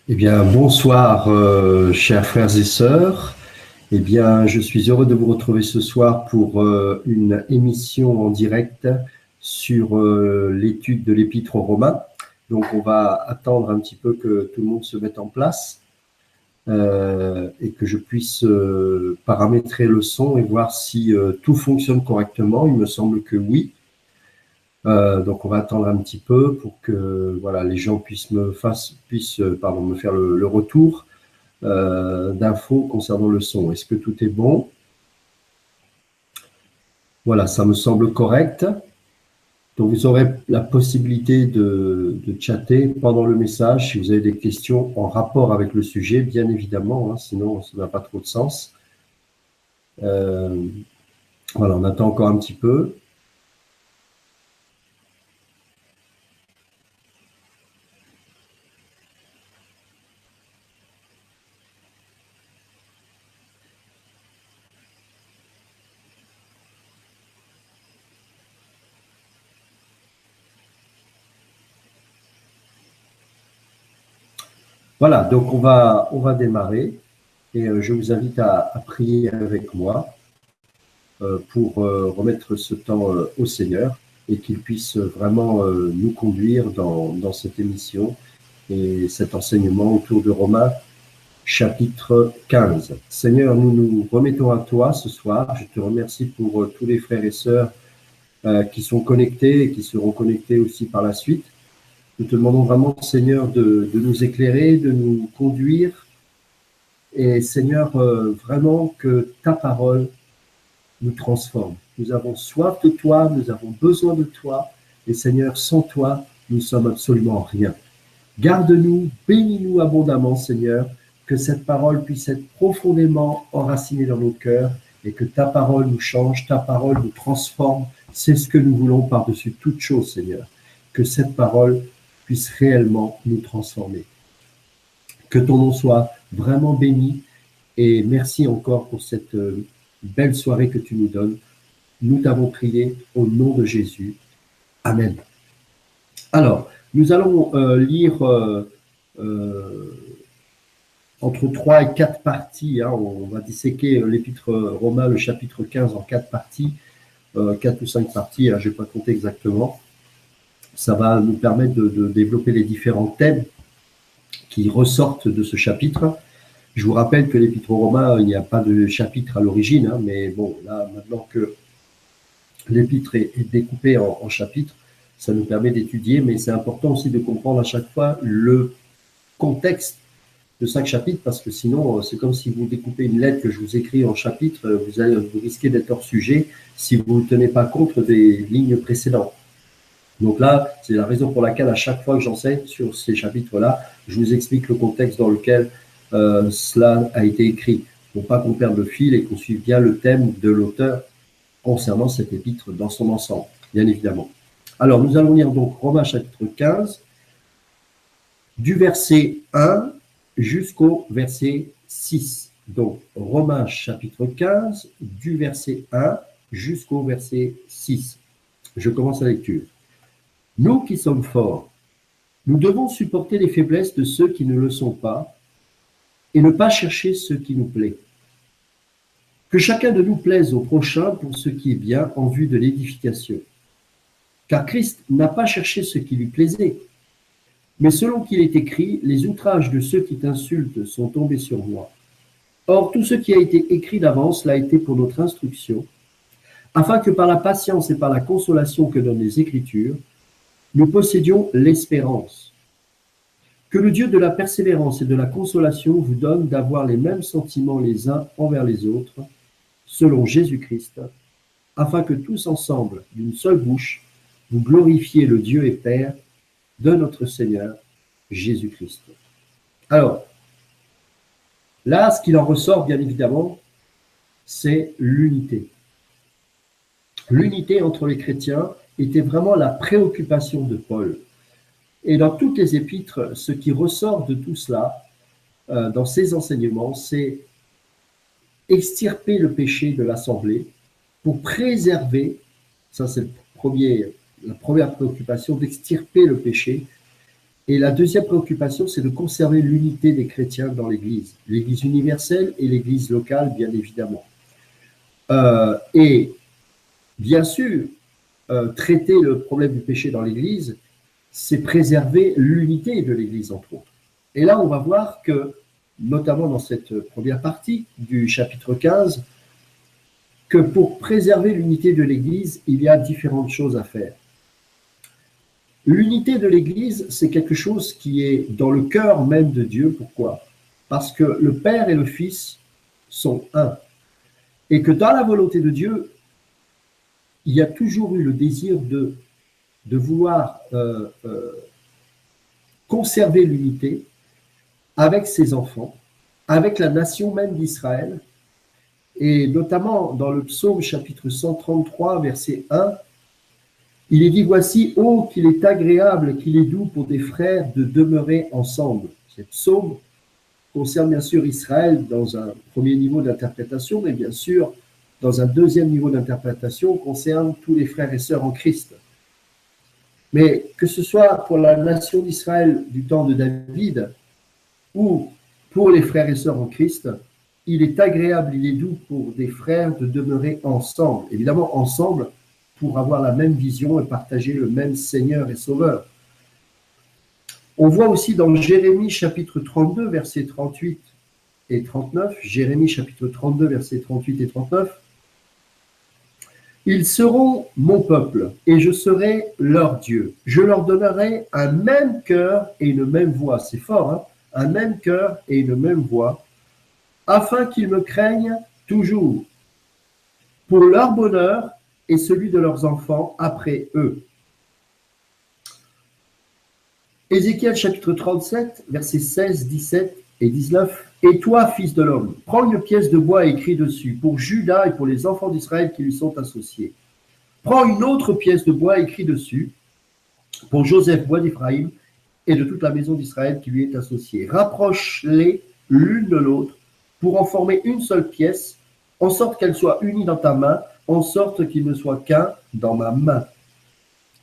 Eh bien, bonsoir, chers frères et sœurs. Eh bien, je suis heureux de vous retrouver ce soir pour une émission en direct sur l'étude de l'Épître aux Romains. Donc, on va attendre un petit peu que tout le monde se mette en place et que je puisse paramétrer le son et voir si tout fonctionne correctement. Il me semble que oui. Donc, on va attendre un petit peu pour que voilà, les gens puissent me faire le retour d'infos concernant le son. Est-ce que tout est bon? Voilà, ça me semble correct. Donc, vous aurez la possibilité de chatter pendant le message si vous avez des questions en rapport avec le sujet, bien évidemment, hein, sinon ça n'a pas trop de sens. Voilà, on attend encore un petit peu. Voilà, donc on va démarrer et je vous invite à prier avec moi pour remettre ce temps au Seigneur et qu'il puisse vraiment nous conduire dans cette émission et cet enseignement autour de Romains chapitre 15. Seigneur, nous nous remettons à toi ce soir. Je te remercie pour tous les frères et sœurs qui sont connectés et qui seront connectés aussi par la suite. Nous te demandons vraiment, Seigneur, de nous éclairer, de nous conduire. Et Seigneur, vraiment que ta parole nous transforme. Nous avons soif de toi, nous avons besoin de toi. Et Seigneur, sans toi, nous ne sommes absolument rien. Garde-nous, bénis-nous abondamment, Seigneur, que cette parole puisse être profondément enracinée dans nos cœurs et que ta parole nous change, ta parole nous transforme. C'est ce que nous voulons par-dessus toute chose, Seigneur. Que cette parole puisse réellement nous transformer. Que ton nom soit vraiment béni et merci encore pour cette belle soirée que tu nous donnes. Nous t'avons prié au nom de Jésus. Amen. Alors, nous allons lire entre 3 et 4 parties. Hein. On va disséquer l'épître Romain, le chapitre 15, en 4 parties, 4 ou 5 parties, hein, je n'ai pas compté exactement. Ça va nous permettre de développer les différents thèmes qui ressortent de ce chapitre. Je vous rappelle que l'épître aux Romains, il n'y a pas de chapitre à l'origine, hein, mais bon, là, maintenant que l'épître est découpée en chapitres, ça nous permet d'étudier, mais c'est important aussi de comprendre à chaque fois le contexte de chaque chapitre, parce que sinon, c'est comme si vous découpez une lettre que je vous écris en chapitre, vous risquez d'être hors sujet si vous ne tenez pas compte des lignes précédentes. Donc là, c'est la raison pour laquelle à chaque fois que j'enseigne sur ces chapitres-là, je vous explique le contexte dans lequel cela a été écrit, pour pas qu'on perde le fil et qu'on suive bien le thème de l'auteur concernant cet épître dans son ensemble, bien évidemment. Alors, nous allons lire donc Romains chapitre 15, du verset 1 jusqu'au verset 6. Donc, Romains chapitre 15, du verset 1 jusqu'au verset 6. Je commence la lecture. Nous qui sommes forts, nous devons supporter les faiblesses de ceux qui ne le sont pas et ne pas chercher ce qui nous plaît. Que chacun de nous plaise au prochain pour ce qui est bien en vue de l'édification. Car Christ n'a pas cherché ce qui lui plaisait, mais selon qu'il est écrit, les outrages de ceux qui t'insultent sont tombés sur moi. Or, tout ce qui a été écrit d'avance l'a été pour notre instruction, afin que par la patience et par la consolation que donnent les Écritures, nous possédions l'espérance. Que le Dieu de la persévérance et de la consolation vous donne d'avoir les mêmes sentiments les uns envers les autres, selon Jésus-Christ, afin que tous ensemble, d'une seule bouche, vous glorifiez le Dieu et Père de notre Seigneur Jésus-Christ. Alors, là, ce qu'il en ressort, bien évidemment, c'est l'unité. L'unité entre les chrétiens était vraiment la préoccupation de Paul. Et dans toutes les épîtres, ce qui ressort de tout cela, dans ses enseignements, c'est extirper le péché de l'assemblée pour préserver, ça c'est la première préoccupation, d'extirper le péché Et la deuxième préoccupation, c'est de conserver l'unité des chrétiens dans l'Église. L'Église universelle et l'Église locale, bien évidemment. Et bien sûr, traiter le problème du péché dans l'Église, c'est préserver l'unité de l'Église, entre autres. Et là, on va voir que, notamment dans cette première partie du chapitre 15, que pour préserver l'unité de l'Église, il y a différentes choses à faire. L'unité de l'Église, c'est quelque chose qui est dans le cœur même de Dieu. Pourquoi? Parce que le Père et le Fils sont un. Et que dans la volonté de Dieu, il y a toujours eu le désir de vouloir conserver l'unité avec ses enfants, avec la nation même d'Israël. Et notamment dans le psaume chapitre 133, verset 1, il est dit, voici, oh, qu'il est agréable, qu'il est doux pour des frères de demeurer ensemble. Cette psaume concerne bien sûr Israël dans un premier niveau d'interprétation, mais bien sûr, dans un deuxième niveau d'interprétation, concerne tous les frères et sœurs en Christ. Mais que ce soit pour la nation d'Israël du temps de David ou pour les frères et sœurs en Christ, il est agréable, il est doux pour des frères de demeurer ensemble. Évidemment, ensemble, pour avoir la même vision et partager le même Seigneur et Sauveur. On voit aussi dans Jérémie chapitre 32, versets 38 et 39, Jérémie chapitre 32, versets 38 et 39, « Ils seront mon peuple, et je serai leur Dieu. Je leur donnerai un même cœur et une même voix. » C'est fort, hein? Un même cœur et une même voix, afin qu'ils me craignent toujours, pour leur bonheur et celui de leurs enfants après eux. Ézéchiel chapitre 37, versets 16, 17 et 19. « Et toi, fils de l'homme, prends une pièce de bois et écris dessus, pour Juda et pour les enfants d'Israël qui lui sont associés. Prends une autre pièce de bois et écris dessus, pour Joseph, bois d'Éphraïm, et de toute la maison d'Israël qui lui est associée. Rapproche-les l'une de l'autre, pour en former une seule pièce, en sorte qu'elle soit unie dans ta main, en sorte qu'il ne soit qu'un dans ma main. »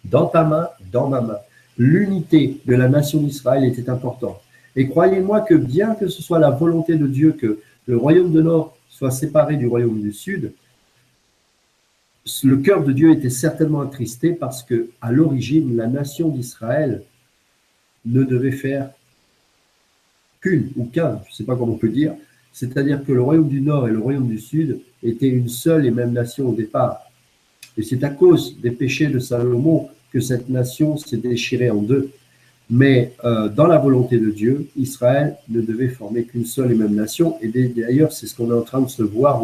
Dans ta main, dans ma main. L'unité de la nation d'Israël était importante. Et croyez-moi que bien que ce soit la volonté de Dieu que le royaume du Nord soit séparé du royaume du Sud, le cœur de Dieu était certainement attristé parce que, à l'origine, la nation d'Israël ne devait faire qu'une ou qu'un, je ne sais pas comment on peut dire, c'est-à-dire que le royaume du Nord et le royaume du Sud étaient une seule et même nation au départ. Et c'est à cause des péchés de Salomon que cette nation s'est déchirée en deux. Mais dans la volonté de Dieu, Israël ne devait former qu'une seule et même nation. Et d'ailleurs, c'est ce qu'on est en train de voir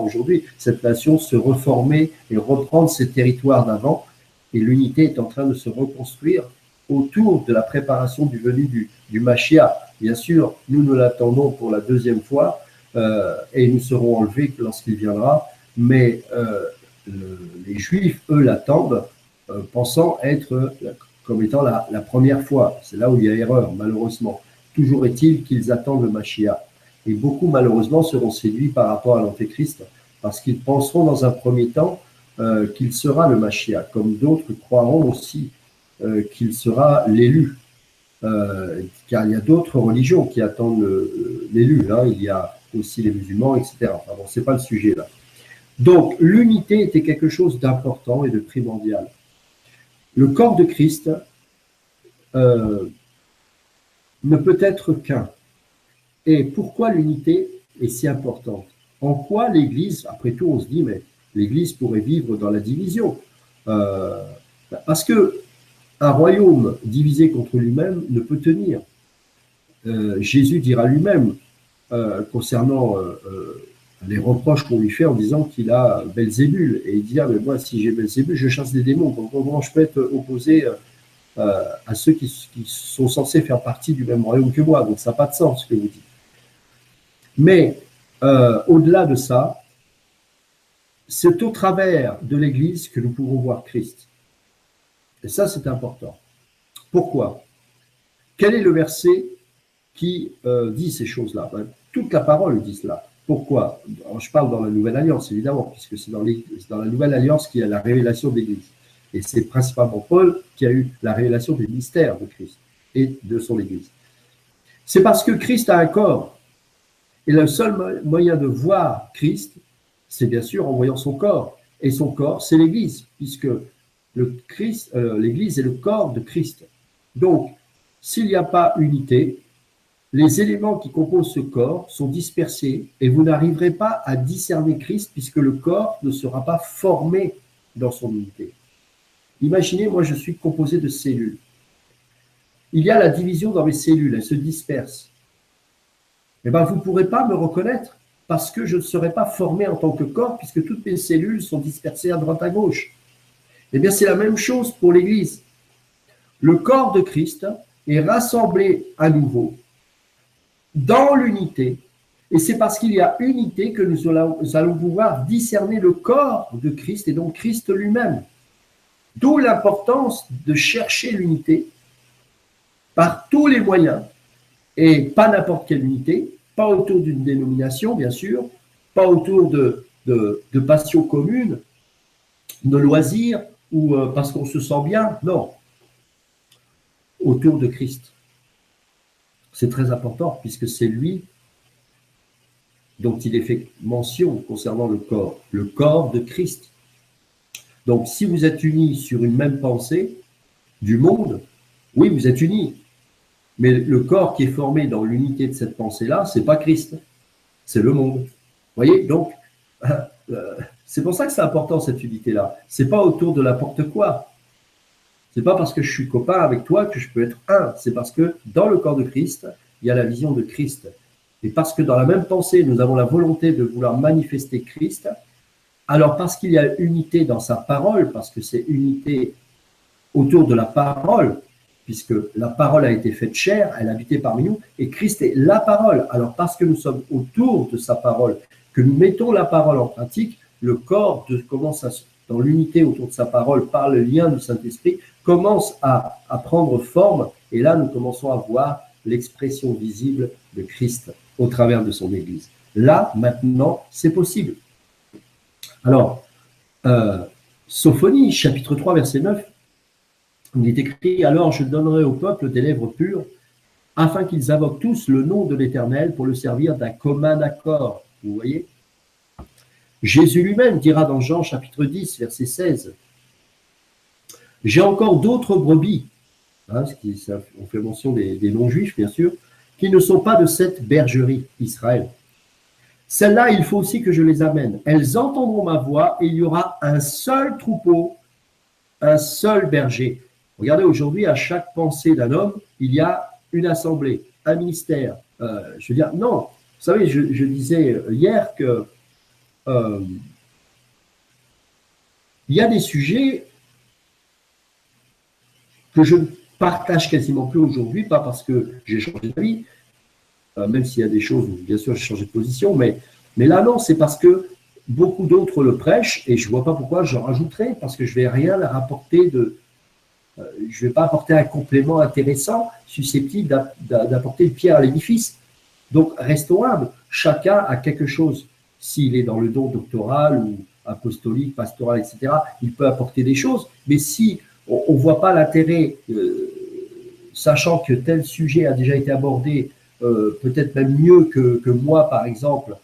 aujourd'hui. Cette nation se reformer et reprendre ses territoires d'avant. Et l'unité est en train de se reconstruire autour de la préparation du venu du Mashiach. Bien sûr, nous l'attendons pour la deuxième fois et nous serons enlevés lorsqu'il viendra. Mais les Juifs, eux, l'attendent, pensant être comme étant la première fois. C'est là où il y a erreur, malheureusement. Toujours est-il qu'ils attendent le Mashiach. Et beaucoup, malheureusement, seront séduits par rapport à l'Antéchrist, parce qu'ils penseront dans un premier temps qu'il sera le Mashiach, comme d'autres croiront aussi qu'il sera l'élu. Car il y a d'autres religions qui attendent l'élu. Hein. Il y a aussi les musulmans, etc. Enfin, bon, ce n'est pas le sujet là. Donc, l'unité était quelque chose d'important et de primordial. Le corps de Christ ne peut être qu'un. Et pourquoi l'unité est si importante? En quoi l'Église, après tout on se dit, mais l'Église pourrait vivre dans la division. Parce que un royaume divisé contre lui-même ne peut tenir. Jésus dira lui-même, concernant les reproches qu'on lui fait en disant qu'il a Belzébul. Et il dit, ah, mais moi, si j'ai Belzébul, je chasse des démons. Donc, comment je peux être opposé à ceux qui sont censés faire partie du même royaume que moi? Donc, ça n'a pas de sens, ce que vous dites. Mais, au-delà de ça, c'est au travers de l'Église que nous pouvons voir Christ. Et ça, c'est important. Pourquoi? Quel est le verset qui dit ces choses-là? Toute la parole dit cela. Pourquoi? Alors, je parle dans la Nouvelle Alliance, évidemment, puisque c'est dans la Nouvelle Alliance qu'il y a la révélation de l'Église. Et c'est principalement Paul qui a eu la révélation des mystères de Christ. et de son Église. C'est parce que Christ a un corps. Et le seul moyen de voir Christ, c'est bien sûr en voyant son corps. Et son corps, c'est l'Église, puisque l'Église est le corps de Christ. Donc, s'il n'y a pas unité, les éléments qui composent ce corps sont dispersés et vous n'arriverez pas à discerner Christ puisque le corps ne sera pas formé dans son unité. Imaginez, moi je suis composé de cellules. Il y a la division dans mes cellules, elles se dispersent. Eh bien, vous ne pourrez pas me reconnaître parce que je ne serai pas formé en tant que corps puisque toutes mes cellules sont dispersées à droite à gauche. Eh bien, c'est la même chose pour l'Église. Le corps de Christ est rassemblé à nouveau dans l'unité. Et c'est parce qu'il y a unité que nous allons pouvoir discerner le corps de Christ et donc Christ lui-même. D'où l'importance de chercher l'unité par tous les moyens, et pas n'importe quelle unité, pas autour d'une dénomination, bien sûr, pas autour de passions communes, de loisirs, ou parce qu'on se sent bien, non, autour de Christ. C'est très important, puisque c'est lui dont il est fait mention concernant le corps de Christ. Donc, si vous êtes unis sur une même pensée du monde, oui, vous êtes unis. Mais le corps qui est formé dans l'unité de cette pensée-là, c'est pas Christ, c'est le monde. Vous voyez, donc, c'est pour ça que c'est important cette unité-là. C'est pas autour de n'importe quoi. C'est pas parce que je suis copain avec toi que je peux être un. C'est parce que dans le corps de Christ, il y a la vision de Christ. Et parce que dans la même pensée, nous avons la volonté de vouloir manifester Christ, alors parce qu'il y a unité dans sa parole, parce que c'est unité autour de la parole, puisque la parole a été faite chair, elle a habité parmi nous, et Christ est la parole. Alors parce que nous sommes autour de sa parole, que nous mettons la parole en pratique, le corps commence dans l'unité autour de sa parole, par le lien du Saint-Esprit, commence à prendre forme, et là nous commençons à voir l'expression visible de Christ au travers de son Église. Là, maintenant, c'est possible. Alors, Sophonie, chapitre 3, verset 9, il est écrit « Alors je donnerai au peuple des lèvres pures, afin qu'ils invoquent tous le nom de l'Éternel pour le servir d'un commun accord. » Vous voyez? Jésus lui-même dira dans Jean, chapitre 10, verset 16, « J'ai encore d'autres brebis, hein, on fait mention des non-juifs, bien sûr, qui ne sont pas de cette bergerie, Israël. Celles-là, il faut aussi que je les amène. Elles entendront ma voix et il y aura un seul troupeau, un seul berger. » Regardez, aujourd'hui, à chaque pensée d'un homme, il y a une assemblée, un ministère. Je veux dire, non. Vous savez, je disais hier que il y a des sujets que je ne partage quasiment plus aujourd'hui, pas parce que j'ai changé d'avis, même s'il y a des choses où, bien sûr, j'ai changé de position, mais là, non, c'est parce que beaucoup d'autres le prêchent, et je ne vois pas pourquoi j'en rajouterais, parce que je ne vais rien leur apporter je ne vais pas apporter un complément intéressant, susceptible d'apporter une pierre à l'édifice. Donc, restons humbles. Chacun a quelque chose. S'il est dans le don doctoral ou apostolique, pastoral, etc., il peut apporter des choses. Mais si on ne voit pas l'intérêt, sachant que tel sujet a déjà été abordé, peut-être même mieux que moi, par exemple,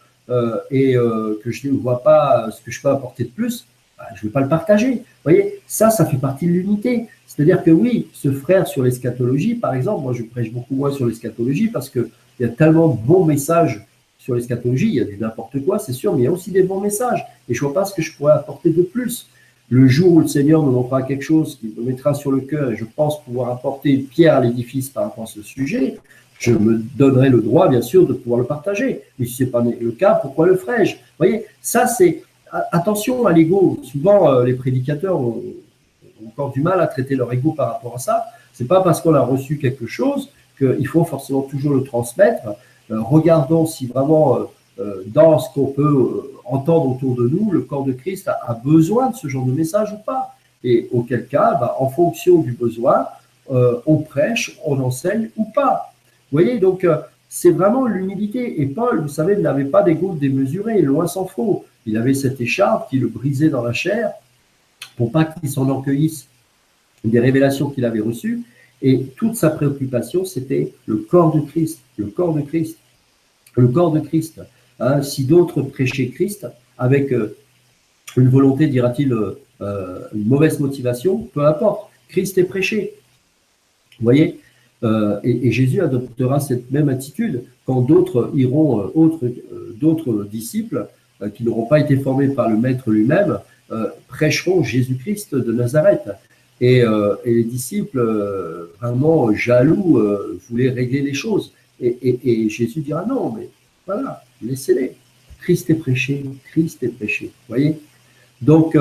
et que je ne vois pas ce que je peux apporter de plus, je ne vais pas le partager. Vous voyez, ça fait partie de l'unité. C'est-à-dire que oui, ce frère sur l'eschatologie, par exemple, moi je prêche beaucoup moins sur l'eschatologie parce qu'il y a tellement de bons messages sur l'eschatologie, il y a du n'importe quoi, c'est sûr, mais il y a aussi des bons messages. Et je ne vois pas ce que je pourrais apporter de plus. Le jour où le Seigneur me montrera quelque chose qui me mettra sur le cœur et je pense pouvoir apporter une pierre à l'édifice par rapport à ce sujet, je me donnerai le droit, bien sûr, de pouvoir le partager. Mais si ce n'est pas le cas, pourquoi le ferais-je? Vous voyez, ça c'est... Attention à l'ego. Souvent, les prédicateurs ont encore du mal à traiter leur ego par rapport à ça. Ce n'est pas parce qu'on a reçu quelque chose qu'il faut forcément toujours le transmettre. Regardons si vraiment, dans ce qu'on peut entendre autour de nous, le corps de Christ a besoin de ce genre de message ou pas. Et auquel cas, en fonction du besoin, on prêche, on enseigne ou pas. Vous voyez, donc c'est vraiment l'humilité. Et Paul, vous savez, n'avait pas d'ego démesuré, loin s'en faut. Il avait cette écharpe qui le brisait dans la chair pour pas qu'il s'enorgueillisse des révélations qu'il avait reçues. Et toute sa préoccupation, c'était le corps de Christ, le corps de Christ, le corps de Christ. Hein, si d'autres prêchaient Christ avec une volonté, dira-t-il, une mauvaise motivation, peu importe, Christ est prêché. Vous voyez, et Jésus adoptera cette même attitude quand d'autres iront, d'autres disciples qui n'auront pas été formés par le Maître lui-même, prêcheront Jésus-Christ de Nazareth. Et les disciples, vraiment jaloux, voulaient régler les choses. Et Jésus dira non, mais voilà, laissez-les. Christ est prêché, Christ est prêché. Vous voyez? Donc,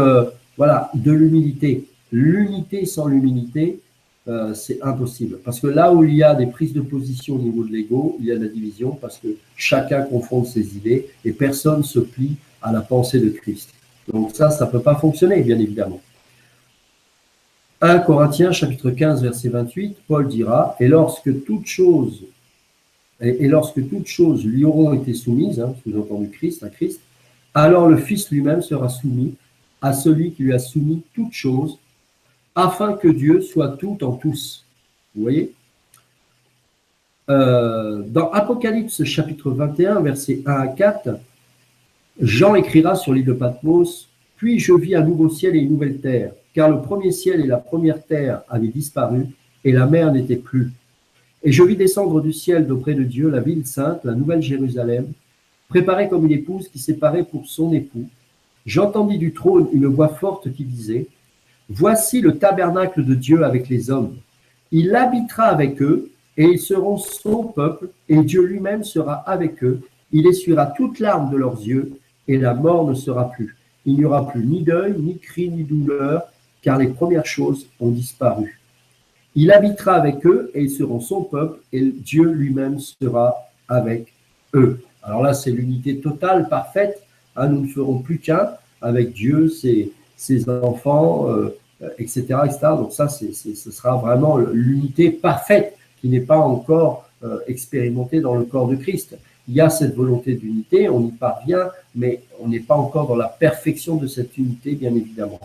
voilà, de l'humilité. L'unité sans l'humilité, c'est impossible. Parce que là où il y a des prises de position au niveau de l'ego, il y a de la division parce que chacun confronte ses idées et personne se plie à la pensée de Christ. Donc ça ne peut pas fonctionner, bien évidemment. 1 Corinthiens, chapitre 15, verset 28, Paul dira « Et lorsque toutes choses lui auront été soumises, hein, sous-entendu Christ, à Christ, alors le Fils lui-même sera soumis à celui qui lui a soumis toutes choses, afin que Dieu soit tout en tous. » Vous voyez? Dans Apocalypse chapitre 21, versets 1 à 4, Jean écrira sur l'île de Patmos, « Puis je vis un nouveau ciel et une nouvelle terre, car le premier ciel et la première terre avaient disparu, et la mer n'était plus. Et je vis descendre du ciel d'auprès de Dieu la ville sainte, la nouvelle Jérusalem, préparée comme une épouse qui s'est parée pour son époux. J'entendis du trône une voix forte qui disait, « Voici le tabernacle de Dieu avec les hommes. Il habitera avec eux, et ils seront son peuple, et Dieu lui-même sera avec eux. Il essuiera toute larme de leurs yeux, et la mort ne sera plus. Il n'y aura plus ni deuil, ni cri, ni douleur, car les premières choses ont disparu. Il habitera avec eux, et ils seront son peuple, et Dieu lui-même sera avec eux. » Alors là, c'est l'unité totale, parfaite. Hein, nous ne ferons plus qu'un avec Dieu, ses enfants, etc., etc. Donc ça, ce sera vraiment l'unité parfaite qui n'est pas encore expérimentée dans le corps de Christ. Il y a cette volonté d'unité, on y parvient, mais on n'est pas encore dans la perfection de cette unité, bien évidemment.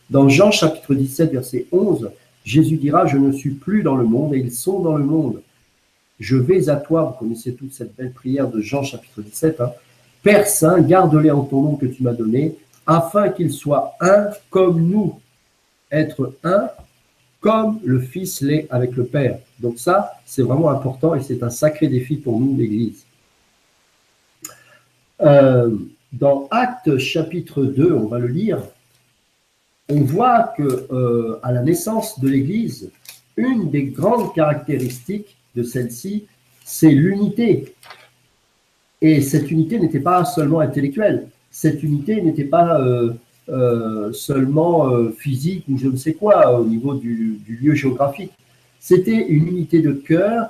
Dans Jean chapitre 17, verset 11, Jésus dira « Je ne suis plus dans le monde et ils sont dans le monde. Je vais à toi », vous connaissez toute cette belle prière de Jean chapitre 17, hein, « Père Saint, garde-les en ton nom que tu m'as donné, afin qu'ils soient un comme nous. » Être un comme le Fils l'est avec le Père. Donc ça, c'est vraiment important et c'est un sacré défi pour nous, l'Église. Dans Actes chapitre 2, on va le lire, on voit que à la naissance de l'Église, une des grandes caractéristiques de celle-ci, c'est l'unité. Et cette unité n'était pas seulement intellectuelle, cette unité n'était pas seulement physique ou je ne sais quoi au niveau du lieu géographique. C'était une unité de cœur,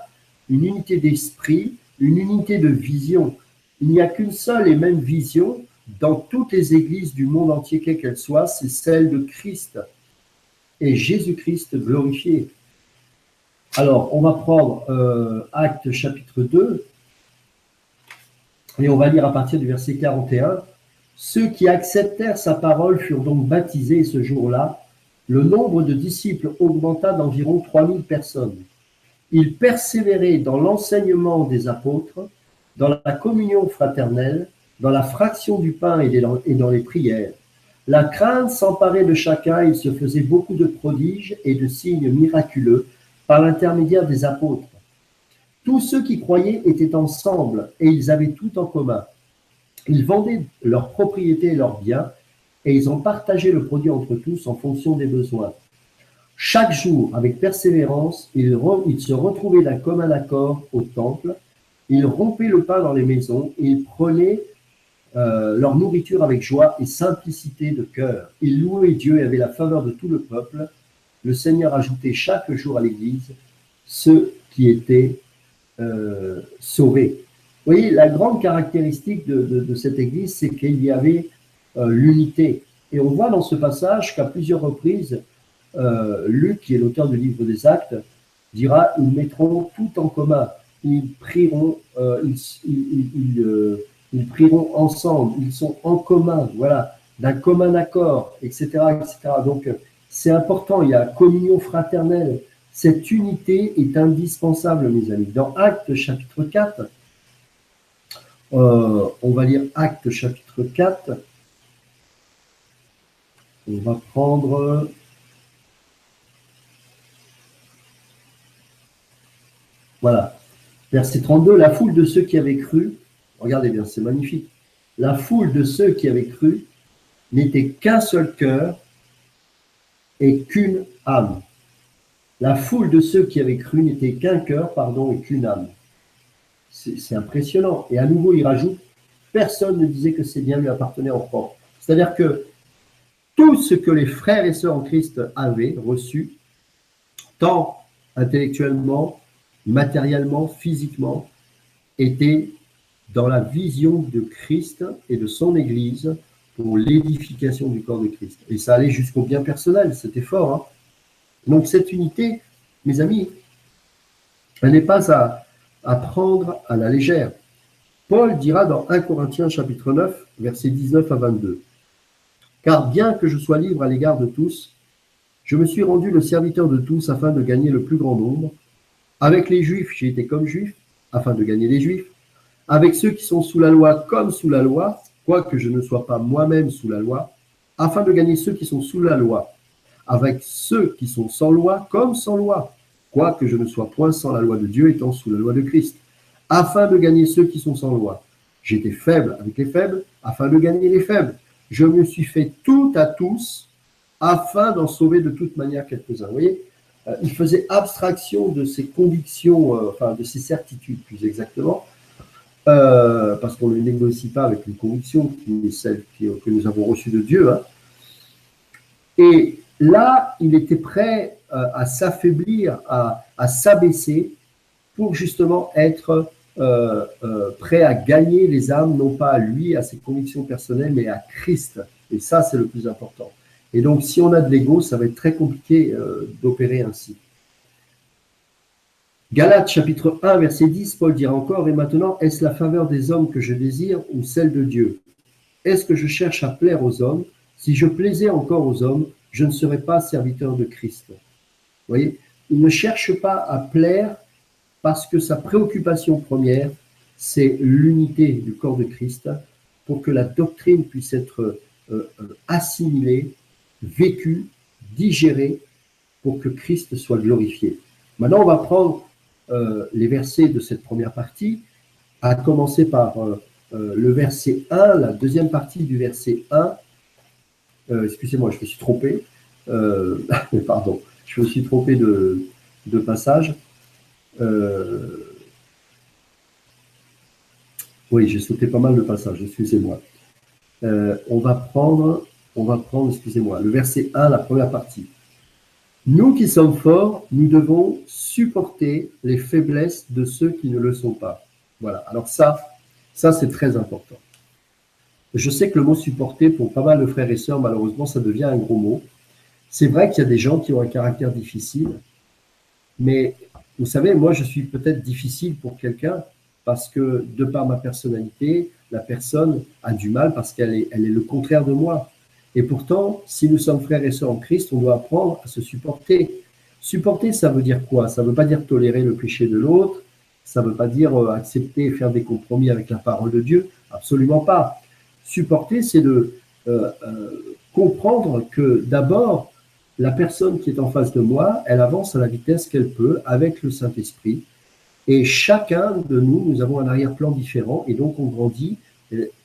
une unité d'esprit, une unité de vision. Il n'y a qu'une seule et même vision dans toutes les églises du monde entier, quelle qu'elle soit, c'est celle de Christ et Jésus-Christ glorifié. Alors, on va prendre Actes chapitre 2 et on va lire à partir du verset 41. Ceux qui acceptèrent sa parole furent donc baptisés ce jour-là. Le nombre de disciples augmenta d'environ 3000 personnes. Ils persévéraient dans l'enseignement des apôtres, dans la communion fraternelle, dans la fraction du pain et dans les prières. La crainte s'emparait de chacun, il se faisait beaucoup de prodiges et de signes miraculeux par l'intermédiaire des apôtres. Tous ceux qui croyaient étaient ensemble et ils avaient tout en commun. Ils vendaient leurs propriétés et leurs biens et ils ont partagé le produit entre tous en fonction des besoins. Chaque jour, avec persévérance, ils se retrouvaient d'un commun accord au temple. Ils rompaient le pain dans les maisons et ils prenaient leur nourriture avec joie et simplicité de cœur. Ils louaient Dieu et avaient la faveur de tout le peuple. Le Seigneur ajoutait chaque jour à l'Église ceux qui étaient sauvés. Vous voyez, la grande caractéristique de cette Église, c'est qu'il y avait l'unité. Et on voit dans ce passage qu'à plusieurs reprises, Luc, qui est l'auteur du livre des Actes, dira « Ils mettront tout en commun, ils prieront, ils prieront ensemble, ils sont en commun, voilà, d'un commun accord, etc., etc. » Donc, c'est important, il y a communion fraternelle, Cette unité est indispensable, mes amis. Dans Actes chapitre 4, on va lire Actes chapitre 4. On va prendre... Voilà. Verset 32, la foule de ceux qui avaient cru, regardez bien, c'est magnifique. La foule de ceux qui avaient cru n'était qu'un seul cœur et qu'une âme. La foule de ceux qui avaient cru n'était qu'un cœur, pardon, et qu'une âme. C'est impressionnant. Et à nouveau, il rajoute, personne ne disait que ces biens lui appartenaient en propre. C'est-à-dire que tout ce que les frères et sœurs en Christ avaient reçu, tant intellectuellement, matériellement, physiquement, était dans la vision de Christ et de son Église pour l'édification du corps de Christ. Et ça allait jusqu'au bien personnel, c'était fort. Hein. Donc cette unité, mes amis, elle n'est pas à prendre à la légère. Paul dira dans 1 Corinthiens chapitre 9, versets 19 à 22, « Car bien que je sois libre à l'égard de tous, je me suis rendu le serviteur de tous afin de gagner le plus grand nombre. Avec les Juifs, j'ai été comme Juif, afin de gagner les Juifs. Avec ceux qui sont sous la loi comme sous la loi, quoique je ne sois pas moi-même sous la loi, afin de gagner ceux qui sont sous la loi. Avec ceux qui sont sans loi comme sans loi, quoique je ne sois point sans la loi de Dieu, étant sous la loi de Christ, afin de gagner ceux qui sont sans loi. J'étais faible avec les faibles, afin de gagner les faibles. Je me suis fait tout à tous, afin d'en sauver de toute manière quelques-uns. Vous voyez, il faisait abstraction de ses convictions, enfin de ses certitudes plus exactement, parce qu'on ne négocie pas avec une conviction qui est celle que nous avons reçue de Dieu. Hein. Et là, il était prêt à s'affaiblir, à s'abaisser pour justement être prêt à gagner les âmes, non pas à lui, à ses convictions personnelles, mais à Christ. Et ça, c'est le plus important. Et donc, si on a de l'ego, ça va être très compliqué d'opérer ainsi. Galates chapitre 1, verset 10, Paul dira encore, « Et maintenant, est-ce la faveur des hommes que je désire ou celle de Dieu? Est-ce que je cherche à plaire aux hommes? Si je plaisais encore aux hommes, je ne serais pas serviteur de Christ. » Vous voyez, il ne cherche pas à plaire parce que sa préoccupation première, c'est l'unité du corps de Christ pour que la doctrine puisse être assimilée, vécue, digérée pour que Christ soit glorifié. Maintenant, on va prendre les versets de cette première partie, à commencer par le verset 1, la deuxième partie du verset 1. Excusez-moi, je me suis trompé. Pardon, je me suis trompé de passage. Oui, j'ai sauté pas mal de passages, excusez-moi. On va prendre, excusez-moi, le verset 1, la première partie. Nous qui sommes forts, nous devons supporter les faiblesses de ceux qui ne le sont pas. Voilà, alors ça c'est très important. Je sais que le mot supporter, pour pas mal de frères et sœurs, malheureusement, ça devient un gros mot. C'est vrai qu'il y a des gens qui ont un caractère difficile, mais vous savez, moi je suis peut-être difficile pour quelqu'un parce que de par ma personnalité, la personne a du mal parce qu'elle est le contraire de moi. Et pourtant, si nous sommes frères et sœurs en Christ, on doit apprendre à se supporter. Supporter, ça veut dire quoi? Ça ne veut pas dire tolérer le péché de l'autre, ça ne veut pas dire accepter et faire des compromis avec la parole de Dieu, absolument pas. Supporter, c'est de comprendre que d'abord, la personne qui est en face de moi, elle avance à la vitesse qu'elle peut avec le Saint-Esprit. Et chacun de nous, nous avons un arrière-plan différent et donc on grandit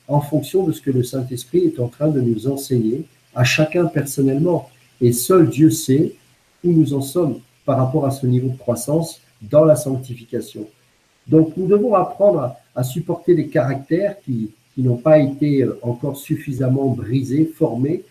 en fonction de ce que le Saint-Esprit est en train de nous enseigner à chacun personnellement. Et seul Dieu sait où nous en sommes par rapport à ce niveau de croissance dans la sanctification. Donc nous devons apprendre à supporter des caractères qui n'ont pas été encore suffisamment brisés, formés.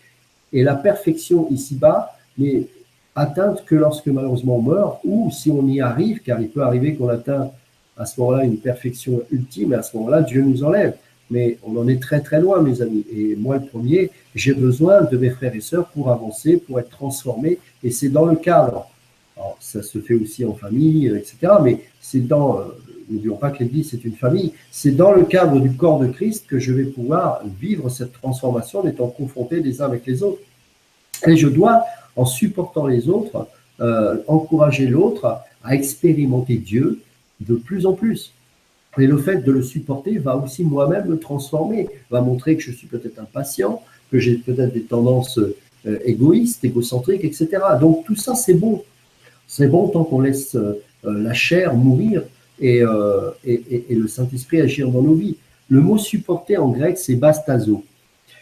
Et la perfection ici-bas n'est atteinte que lorsque malheureusement on meurt, ou si on y arrive, car il peut arriver qu'on atteint à ce moment-là une perfection ultime, et à ce moment-là, Dieu nous enlève. Mais on en est très très loin, mes amis. Et moi, le premier, j'ai besoin de mes frères et sœurs pour avancer, pour être transformé, et c'est dans le cadre. Alors, ça se fait aussi en famille, etc., mais c'est dans... N'oublions pas que l'Église, c'est une famille. C'est dans le cadre du corps de Christ que je vais pouvoir vivre cette transformation en étant confronté les uns avec les autres. Et je dois, en supportant les autres, encourager l'autre à expérimenter Dieu de plus en plus. Et le fait de le supporter va aussi moi-même me transformer, va montrer que je suis peut-être impatient, que j'ai peut-être des tendances égoïstes, égocentriques, etc. Donc tout ça, c'est bon. C'est bon tant qu'on laisse la chair mourir et le Saint-Esprit agir dans nos vies. Le mot supporter en grec, c'est bastazo.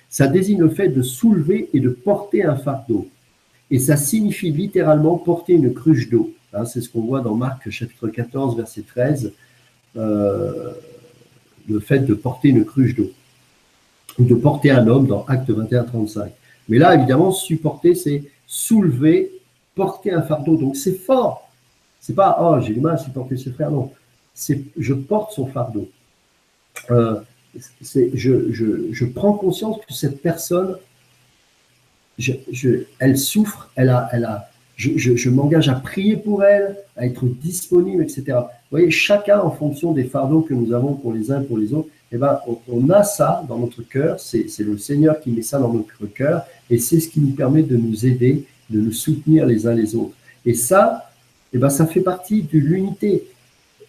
Ça désigne le fait de soulever et de porter un fardeau. Et ça signifie littéralement porter une cruche d'eau. Hein, c'est ce qu'on voit dans Marc chapitre 14, verset 13. Le fait de porter une cruche d'eau. Ou de porter un homme dans Acte 21, 35. Mais là, évidemment, supporter, c'est soulever, porter un fardeau. Donc, c'est fort. C'est pas, oh, j'ai du mal à supporter ce frère. Non. C'est, je porte son fardeau. Je prends conscience que cette personne, elle souffre, je m'engage à prier pour elle, à être disponible, etc. Vous voyez, chacun en fonction des fardeaux que nous avons pour les uns et pour les autres, eh ben, on a ça dans notre cœur, c'est le Seigneur qui met ça dans notre cœur, et c'est ce qui nous permet de nous aider, de nous soutenir les uns les autres. Et ça, eh ben, ça fait partie de l'unité.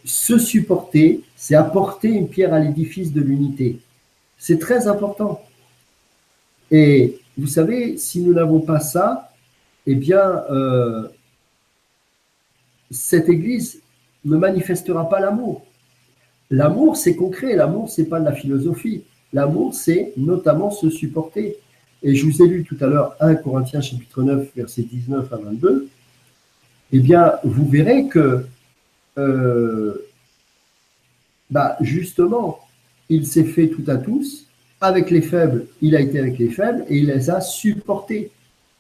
Se supporter, c'est apporter une pierre à l'édifice de l'unité. C'est très important. Et vous savez, si nous n'avons pas ça, eh bien, cette Église ne manifestera pas l'amour. L'amour, c'est concret. L'amour, c'est pas de la philosophie. L'amour, c'est notamment se supporter. Et je vous ai lu tout à l'heure 1 Corinthiens chapitre 9, versets 19 à 22. Eh bien, vous verrez que, justement, il s'est fait tout à tous. Avec les faibles, il a été avec les faibles et il les a supportés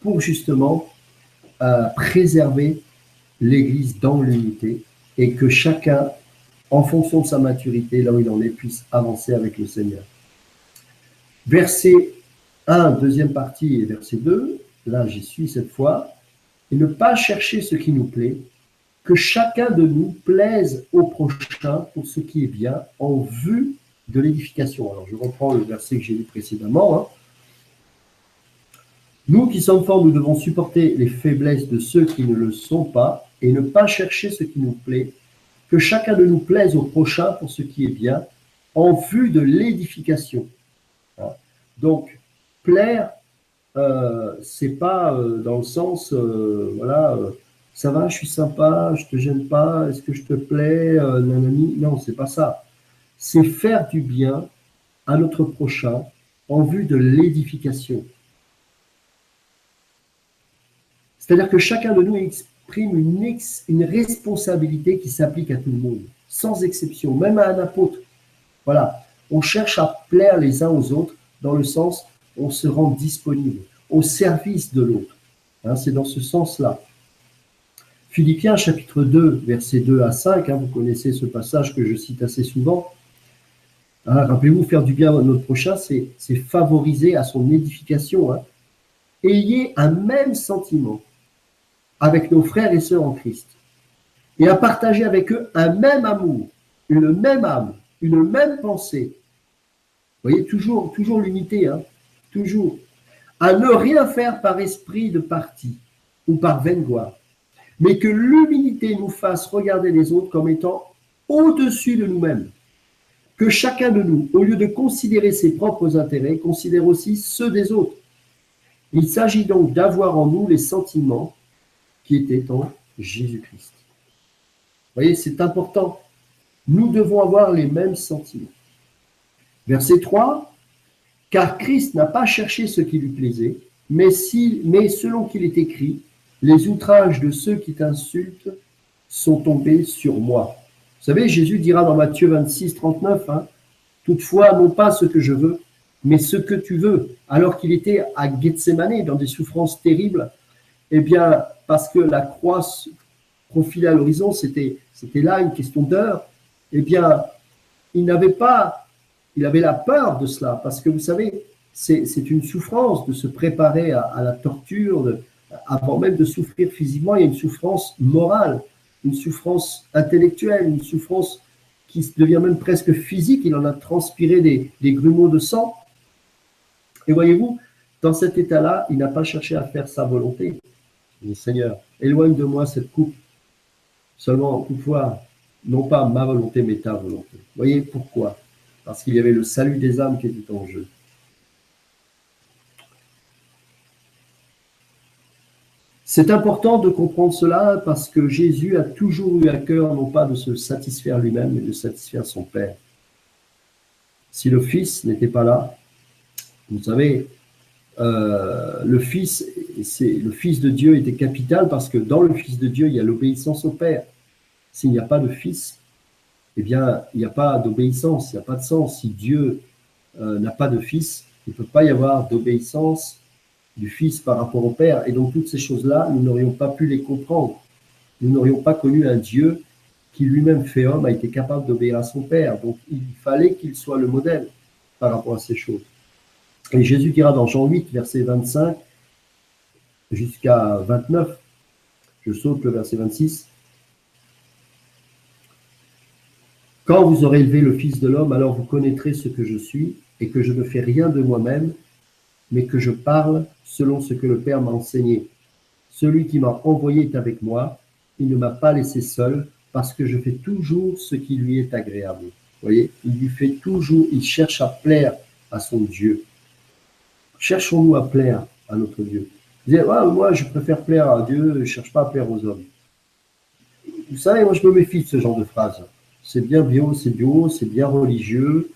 pour justement préserver l'Église dans l'unité et que chacun, en fonction de sa maturité, là où il en est, puisse avancer avec le Seigneur. Verset 1, deuxième partie, et verset 2, là j'y suis cette fois, et ne pas chercher ce qui nous plaît, que chacun de nous plaise au prochain pour ce qui est bien, en vue de l'édification. Alors je reprends le verset que j'ai lu précédemment. Hein. Nous qui sommes forts, nous devons supporter les faiblesses de ceux qui ne le sont pas et ne pas chercher ce qui nous plaît, que chacun de nous plaise au prochain pour ce qui est bien, en vue de l'édification. Donc, plaire, c'est pas dans le sens, ça va, je suis sympa, je te gêne pas, est-ce que je te plais, nanani. Non, c'est pas ça. C'est faire du bien à notre prochain en vue de l'édification. C'est-à-dire que chacun de nous exprime une responsabilité qui s'applique à tout le monde, sans exception, même à un apôtre. Voilà, on cherche à plaire les uns aux autres dans le sens où on se rend disponible, au service de l'autre. Hein, c'est dans ce sens-là. Philippiens chapitre 2, versets 2 à 5, vous connaissez ce passage que je cite assez souvent. Rappelez-vous, faire du bien à notre prochain, c'est favoriser à son édification. Hein. Ayez un même sentiment avec nos frères et sœurs en Christ et à partager avec eux un même amour, une même âme, une même pensée. Vous voyez, toujours l'unité, hein, toujours. À ne rien faire par esprit de parti ou par vaine gloire, mais que l'humilité nous fasse regarder les autres comme étant au-dessus de nous-mêmes. Que chacun de nous, au lieu de considérer ses propres intérêts, considère aussi ceux des autres. Il s'agit donc d'avoir en nous les sentiments qui étaient en Jésus-Christ. Vous voyez, c'est important. Nous devons avoir les mêmes sentiments. Verset 3, « Car Christ n'a pas cherché ce qui lui plaisait, mais selon qu'il est écrit, les outrages de ceux qui t'insultent sont tombés sur moi. » Vous savez, Jésus dira dans Matthieu 26, 39, « Toutefois, non pas ce que je veux, mais ce que tu veux. » Alors qu'il était à Gethsémane, dans des souffrances terribles, eh bien, parce que la croix profilée à l'horizon, c'était là une question d'heure, eh bien, il avait la peur de cela, parce que vous savez, c'est une souffrance de se préparer à la torture, avant même de souffrir physiquement, il y a une souffrance morale, une souffrance intellectuelle, une souffrance qui devient même presque physique, il en a transpiré des grumeaux de sang. Et voyez-vous, dans cet état-là, il n'a pas cherché à faire sa volonté. dit, Seigneur, éloigne de moi cette coupe. Seulement, toutefois, non pas ma volonté, mais ta volonté. Vous voyez pourquoi? Parce qu'il y avait le salut des âmes qui était en jeu. C'est important de comprendre cela parce que Jésus a toujours eu à cœur non pas de se satisfaire lui-même, mais de satisfaire son Père. Si le Fils n'était pas là, vous savez, le Fils de Dieu était capital parce que dans le Fils de Dieu, il y a l'obéissance au Père. S'il n'y a pas de Fils, eh bien, il n'y a pas d'obéissance, il n'y a pas de sens. Si Dieu n'a pas de Fils, il ne peut pas y avoir d'obéissance du Fils par rapport au Père. Et donc, toutes ces choses-là, nous n'aurions pas pu les comprendre. Nous n'aurions pas connu un Dieu qui lui-même fait homme, a été capable d'obéir à son Père. Donc, il fallait qu'il soit le modèle par rapport à ces choses. Et Jésus dira dans Jean 8, verset 25 jusqu'à 29, je saute le verset 26, « Quand vous aurez élevé le Fils de l'homme, alors vous connaîtrez ce que je suis, et que je ne fais rien de moi-même, mais que je parle selon ce que le Père m'a enseigné. Celui qui m'a envoyé est avec moi, il ne m'a pas laissé seul, parce que je fais toujours ce qui lui est agréable. » Vous voyez, il lui fait toujours, il cherche à plaire à son Dieu. Cherchons-nous à plaire à notre Dieu. Vous dites, ah, moi je préfère plaire à Dieu, je ne cherche pas à plaire aux hommes. Vous savez, moi je me méfie de ce genre de phrase. C'est bien bio, c'est bien religieux,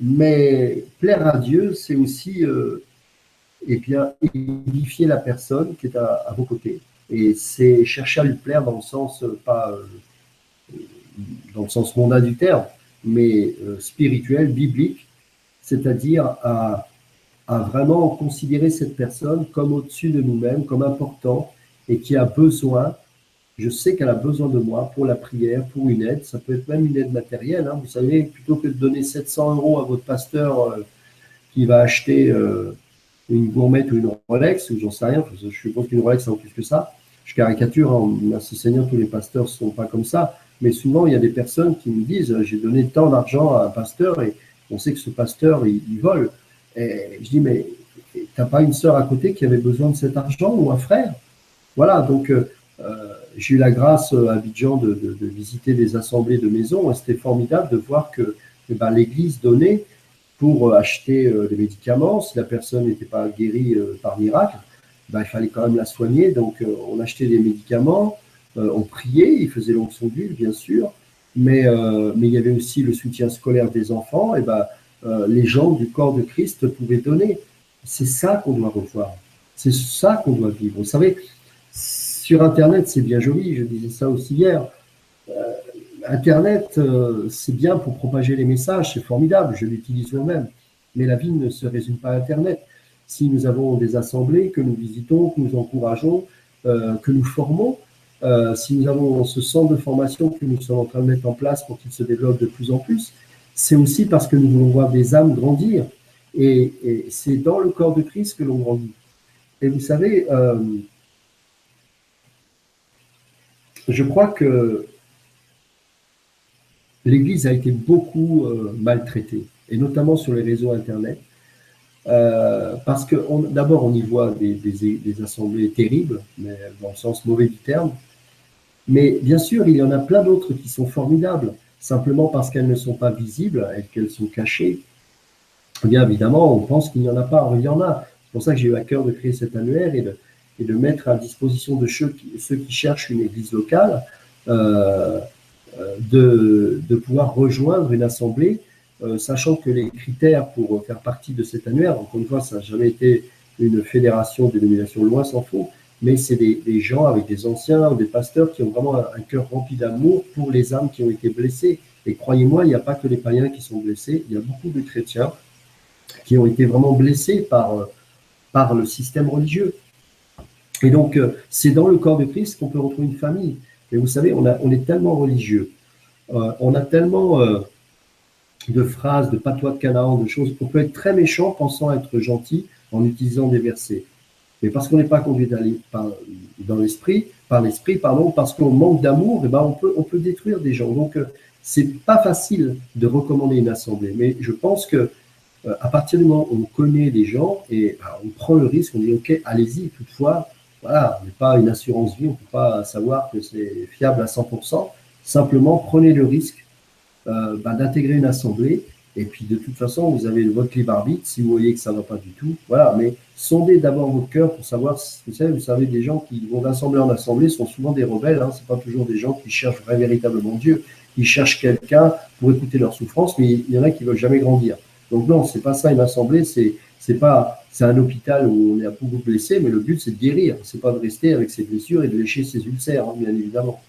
mais plaire à Dieu, c'est aussi eh bien, édifier la personne qui est à vos côtés. Et c'est chercher à lui plaire dans le sens, pas dans le sens mondain du terme, mais spirituel, biblique, c'est-à-dire à vraiment considérer cette personne comme au-dessus de nous-mêmes, comme important, et qui a besoin, je sais qu'elle a besoin de moi pour la prière, pour une aide, ça peut être même une aide matérielle, hein. Vous savez, plutôt que de donner 700 € à votre pasteur qui va acheter une gourmette ou une Rolex, ou j'en sais rien, je suppose qu'une Rolex ça vaut plus que ça, je caricature, hein, merci Seigneur, tous les pasteurs ne sont pas comme ça, mais souvent il y a des personnes qui me disent, j'ai donné tant d'argent à un pasteur et on sait que ce pasteur, il vole. Et je dis, mais t'as pas une sœur à côté qui avait besoin de cet argent ou un frère? Voilà, donc j'ai eu la grâce à Abidjan de visiter des assemblées de maisons et c'était formidable de voir que l'Église donnait pour acheter des médicaments. Si la personne n'était pas guérie par miracle, il fallait quand même la soigner. Donc on achetait des médicaments, on priait, il faisait l'onction d'huile, bien sûr, mais il y avait aussi le soutien scolaire des enfants. Et les gens du corps de Christ pouvaient donner. C'est ça qu'on doit revoir. C'est ça qu'on doit vivre. Vous savez, sur Internet, c'est bien joli, je disais ça aussi hier. Internet, c'est bien pour propager les messages, c'est formidable, je l'utilise moi-même. Mais la vie ne se résume pas à Internet. Si nous avons des assemblées que nous visitons, que nous encourageons, que nous formons, si nous avons ce centre de formation que nous sommes en train de mettre en place pour qu'il se développe de plus en plus, c'est aussi parce que nous voulons voir des âmes grandir. Et c'est dans le corps de Christ que l'on grandit. Et vous savez, je crois que l'Église a été beaucoup maltraitée, et notamment sur les réseaux Internet, parce que d'abord on y voit des assemblées terribles, mais dans le sens mauvais du terme, mais bien sûr il y en a plein d'autres qui sont formidables, simplement parce qu'elles ne sont pas visibles et qu'elles sont cachées. Bien évidemment, on pense qu'il n'y en a pas, or il y en a. C'est pour ça que j'ai eu à cœur de créer cet annuaire et de mettre à disposition de ceux qui cherchent une église locale de pouvoir rejoindre une assemblée, sachant que les critères pour faire partie de cet annuaire, encore une fois, ça n'a jamais été une fédération de dénomination, loin s'en faut, mais c'est des gens avec des anciens ou des pasteurs qui ont vraiment un cœur rempli d'amour pour les âmes qui ont été blessées. Et croyez-moi, il n'y a pas que les païens qui sont blessés, il y a beaucoup de chrétiens qui ont été vraiment blessés par le système religieux. Et donc, c'est dans le corps de Christ qu'on peut retrouver une famille. Et vous savez, on est tellement religieux, on a tellement de phrases, de patois de Canaan, de choses, on peut être très méchant pensant être gentil en utilisant des versets. Mais parce qu'on n'est pas conduit par l'esprit, parce qu'on manque d'amour, on peut détruire des gens. Donc, c'est pas facile de recommander une assemblée. Mais je pense que à partir du moment où on connaît les gens et on prend le risque, on dit ok, allez-y. Toutefois, voilà, on n'est pas une assurance vie, on ne peut pas savoir que c'est fiable à 100%. Simplement, prenez le risque d'intégrer une assemblée. Et puis, de toute façon, vous avez votre libre arbitre. Si vous voyez que ça ne va pas du tout, voilà. Mais sondez d'abord votre cœur pour savoir, vous savez, des gens qui vont d'assemblée en assemblée sont souvent des rebelles. Hein. Ce n'est pas toujours des gens qui cherchent véritablement Dieu. Ils cherchent quelqu'un pour écouter leur souffrance, mais il y en a qui ne veulent jamais grandir. Donc non, c'est pas ça une assemblée, c'est un hôpital où on est beaucoup blessé, mais le but c'est de guérir, c'est pas de rester avec ses blessures et de lécher ses ulcères, hein, bien évidemment.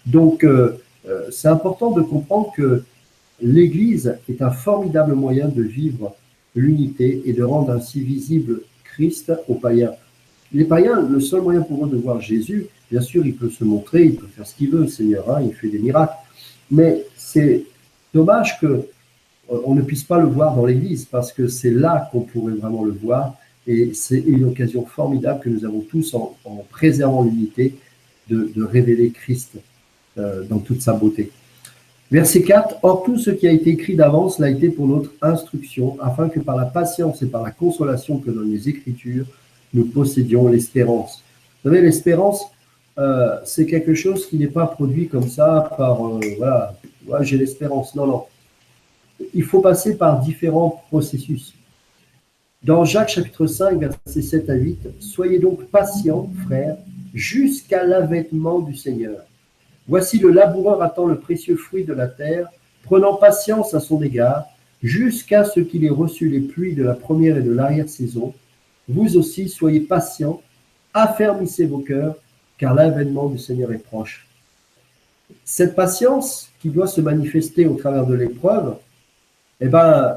Donc c'est important de comprendre que l'Église est un formidable moyen de vivre l'unité et de rendre ainsi visible Christ aux païens. Les païens, le seul moyen pour eux de voir Jésus, bien sûr, il peut se montrer, il peut faire ce qu'il veut, le Seigneur, hein, il fait des miracles, mais c'est dommage que on ne puisse pas le voir dans l'Église, parce que c'est là qu'on pourrait vraiment le voir, et c'est une occasion formidable que nous avons tous, en préservant l'unité, de révéler Christ dans toute sa beauté. Verset 4, « Or tout ce qui a été écrit d'avance l'a été pour notre instruction, afin que par la patience et par la consolation que donnent les Écritures, nous possédions l'espérance. » Vous savez, l'espérance, c'est quelque chose qui n'est pas produit comme ça par, voilà, ouais, j'ai l'espérance. Non, non. Il faut passer par différents processus. Dans Jacques chapitre 5, versets 7 à 8, « Soyez donc patients, frères, jusqu'à l'avènement du Seigneur. Voici le laboureur attend le précieux fruit de la terre, prenant patience à son égard, jusqu'à ce qu'il ait reçu les pluies de la première et de l'arrière-saison. Vous aussi, soyez patients, affermissez vos cœurs, car l'avènement du Seigneur est proche. » Cette patience qui doit se manifester au travers de l'épreuve, eh ben,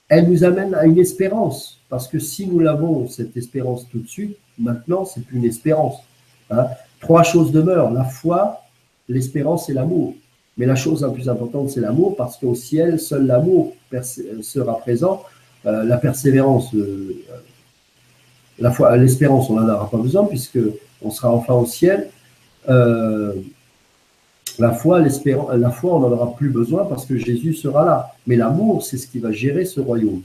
elle nous amène à une espérance, parce que si nous l'avons, cette espérance tout de suite, maintenant, c'est plus une espérance. Hein. 3 choses demeurent, la foi, l'espérance et l'amour. Mais la chose la plus importante, c'est l'amour, parce qu'au ciel, seul l'amour sera présent. La persévérance, la foi, l'espérance, on n'en aura pas besoin, puisqu'on sera enfin au ciel. La foi, on n'en aura plus besoin parce que Jésus sera là. Mais l'amour, c'est ce qui va gérer ce royaume.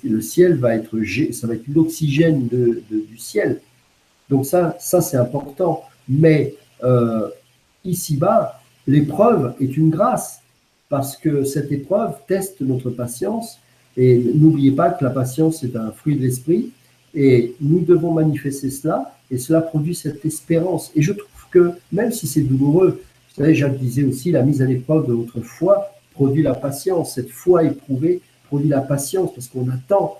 Le ciel va être, ça va être l'oxygène du ciel. Donc ça c'est important. Mais ici-bas, l'épreuve est une grâce parce que cette épreuve teste notre patience. Et n'oubliez pas que la patience est un fruit de l'esprit. Et nous devons manifester cela. Et cela produit cette espérance. Et je trouve que même si c'est douloureux, vous savez, Jacques disait aussi, la mise à l'épreuve de votre foi produit la patience. Cette foi éprouvée produit la patience parce qu'on attend,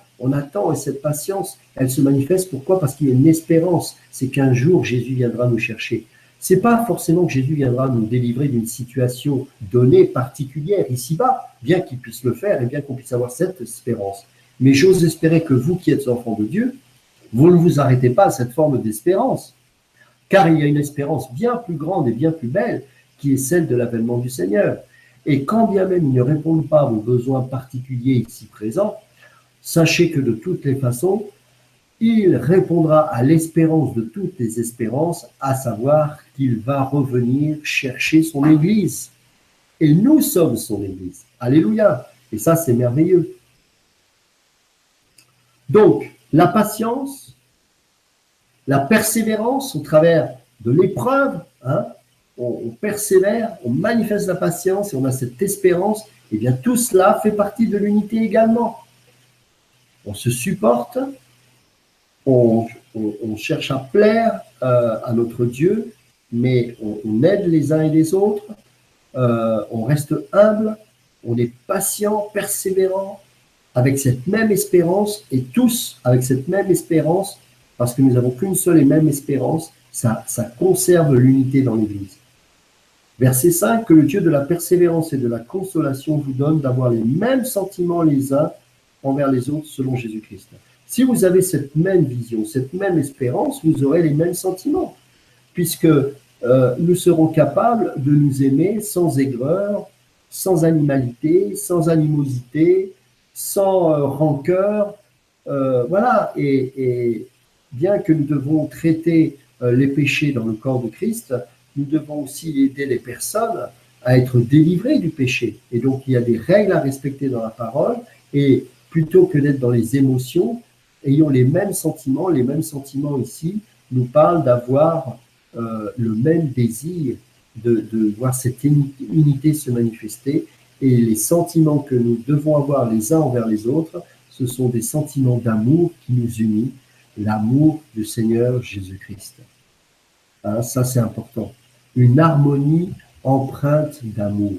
et cette patience, elle se manifeste. Pourquoi? Parce qu'il y a une espérance. C'est qu'un jour, Jésus viendra nous chercher. Ce n'est pas forcément que Jésus viendra nous délivrer d'une situation donnée, particulière, ici-bas, bien qu'il puisse le faire et bien qu'on puisse avoir cette espérance. Mais j'ose espérer que vous qui êtes enfants de Dieu, vous ne vous arrêtez pas à cette forme d'espérance. Car il y a une espérance bien plus grande et bien plus belle qui est celle de l'avènement du Seigneur. Et quand bien même il ne répond pas à vos besoins particuliers ici présents, sachez que de toutes les façons, il répondra à l'espérance de toutes les espérances, à savoir qu'il va revenir chercher son Église. Et nous sommes son Église. Alléluia. Et ça, c'est merveilleux. Donc, la patience, la persévérance au travers de l'épreuve, hein, on persévère, on manifeste la patience et on a cette espérance, et bien tout cela fait partie de l'unité également. On se supporte, on cherche à plaire à notre Dieu, mais on aide les uns et les autres, on reste humble, on est patient, persévérant, avec cette même espérance, et tous avec cette même espérance, parce que nous n'avons qu'une seule et même espérance, ça conserve l'unité dans l'Église. Verset 5, que le Dieu de la persévérance et de la consolation vous donne d'avoir les mêmes sentiments les uns envers les autres selon Jésus-Christ. Si vous avez cette même vision, cette même espérance, vous aurez les mêmes sentiments, puisque nous serons capables de nous aimer sans aigreur, sans animalité, sans animosité, sans rancœur. Voilà, et bien que nous devons traiter les péchés dans le corps de Christ, nous devons aussi aider les personnes à être délivrées du péché. Et donc, il y a des règles à respecter dans la parole. Et plutôt que d'être dans les émotions, ayons les mêmes sentiments. Les mêmes sentiments ici nous parlent d'avoir le même désir de voir cette unité se manifester. Et les sentiments que nous devons avoir les uns envers les autres, ce sont des sentiments d'amour qui nous unissent, l'amour du Seigneur Jésus-Christ. Hein, ça, c'est important. Une harmonie empreinte d'amour.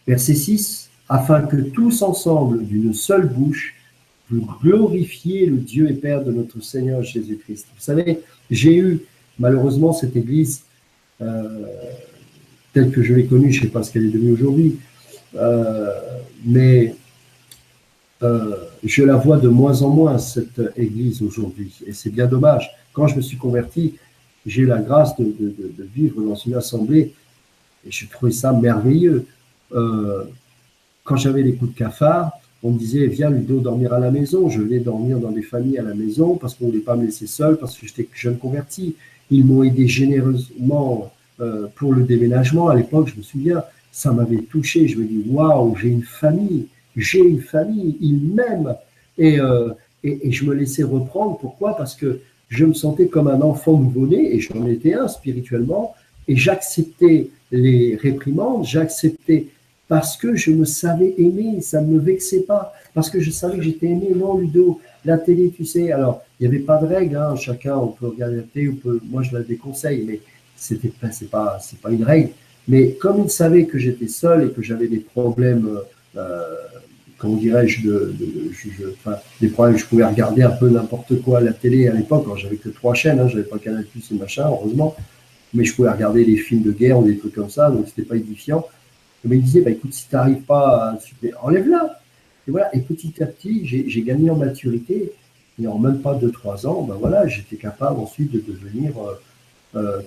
Verset 6, afin que tous ensemble, d'une seule bouche, vous glorifiez le Dieu et Père de notre Seigneur Jésus-Christ. Vous savez, j'ai eu malheureusement cette église telle que je l'ai connue, je ne sais pas ce qu'elle est devenue aujourd'hui, mais je la vois de moins en moins, cette église aujourd'hui, et c'est bien dommage. Quand je me suis converti, j'ai eu la grâce de vivre dans une assemblée, et je trouvais ça merveilleux. Quand j'avais les coups de cafard, on me disait, viens Ludo dormir à la maison. Je venais dormir dans des familles à la maison parce qu'on ne voulait pas me laisser seul, parce que j'étais jeune converti. Ils m'ont aidé généreusement pour le déménagement. À l'époque, je me souviens, ça m'avait touché. Je me dis, waouh, j'ai une famille, ils m'aiment. Et je me laissais reprendre. Pourquoi? Parce que je me sentais comme un enfant nouveau-né, et j'en étais un spirituellement, et j'acceptais les réprimandes, j'acceptais parce que je me savais aimer, ça ne me vexait pas, parce que je savais que j'étais aimé. Non, Ludo, la télé, tu sais, alors, il n'y avait pas de règle, hein, chacun, on peut regarder la télé, moi je la déconseille, mais c'est pas une règle. Mais comme il savait que j'étais seul et que j'avais des problèmes, comment dirais-je, des problèmes, je pouvais regarder un peu n'importe quoi à la télé à l'époque, quand j'avais que 3 chaînes, hein, j'avais pas Canal+ et machin, heureusement, mais je pouvais regarder des films de guerre ou des trucs comme ça, donc c'était pas édifiant. Mais il disait, bah, écoute, si tu n'arrives pas à enlève-la. Et voilà, et petit à petit, j'ai gagné en maturité, et en même pas 2-3 ans, ben voilà, j'étais capable ensuite de devenir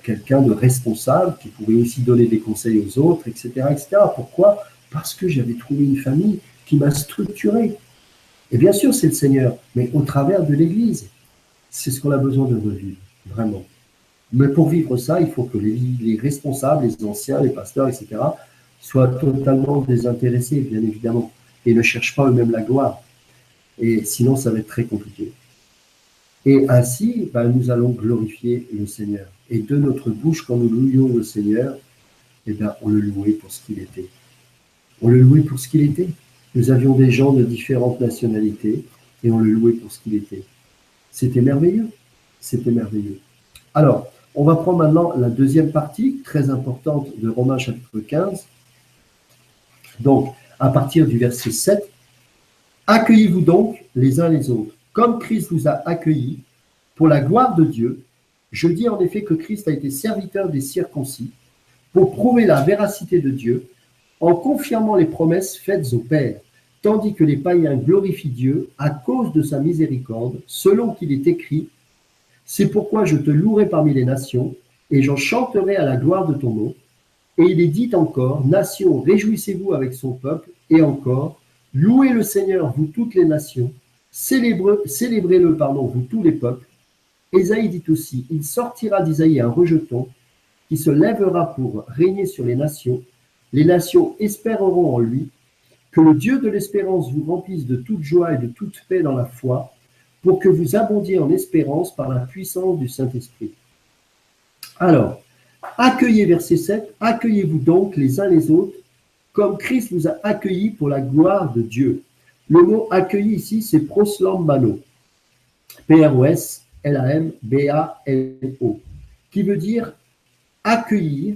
quelqu'un de responsable, qui pouvait aussi donner des conseils aux autres, etc. etc. Pourquoi? Parce que j'avais trouvé une famille qui m'a structuré. Et bien sûr, c'est le Seigneur, mais au travers de l'Église. C'est ce qu'on a besoin de revivre, vraiment. Mais pour vivre ça, il faut que les responsables, les anciens, les pasteurs, etc., soient totalement désintéressés, bien évidemment, et ne cherchent pas eux-mêmes la gloire. Et sinon, ça va être très compliqué. Et ainsi, ben, nous allons glorifier le Seigneur. Et de notre bouche, quand nous louions le Seigneur, eh ben, on le louait pour ce qu'il était. On le louait pour ce qu'il était. Nous avions des gens de différentes nationalités, et on le louait pour ce qu'il était. C'était merveilleux. C'était merveilleux. Alors, on va prendre maintenant la deuxième partie, très importante, de Romains chapitre 15. Donc, à partir du verset 7, « Accueillez-vous donc les uns les autres, comme Christ vous a accueillis, pour la gloire de Dieu. Je dis en effet que Christ a été serviteur des circoncis, pour prouver la véracité de Dieu, en confirmant les promesses faites au Père, tandis que les païens glorifient Dieu à cause de sa miséricorde, selon qu'il est écrit, « C'est pourquoi je te louerai parmi les nations, et j'en chanterai à la gloire de ton nom. » Et il est dit encore, « Nations, réjouissez-vous avec son peuple. » Et encore, « Louez le Seigneur, vous toutes les nations. Célébrez-le, vous tous les peuples. » Ésaïe dit aussi, « Il sortira d'Isaïe un rejeton qui se lèvera pour régner sur les nations. Les nations espéreront en lui. Que le Dieu de l'espérance vous remplisse de toute joie et de toute paix dans la foi, pour que vous abondiez en espérance par la puissance du Saint-Esprit. » Alors, accueillez, verset 7, « Accueillez-vous donc les uns les autres, comme Christ vous a accueillis pour la gloire de Dieu. » Le mot « accueilli » ici, c'est proslambano, P-R-O-S-L-A-M-B-A-L-O, qui veut dire accueillir,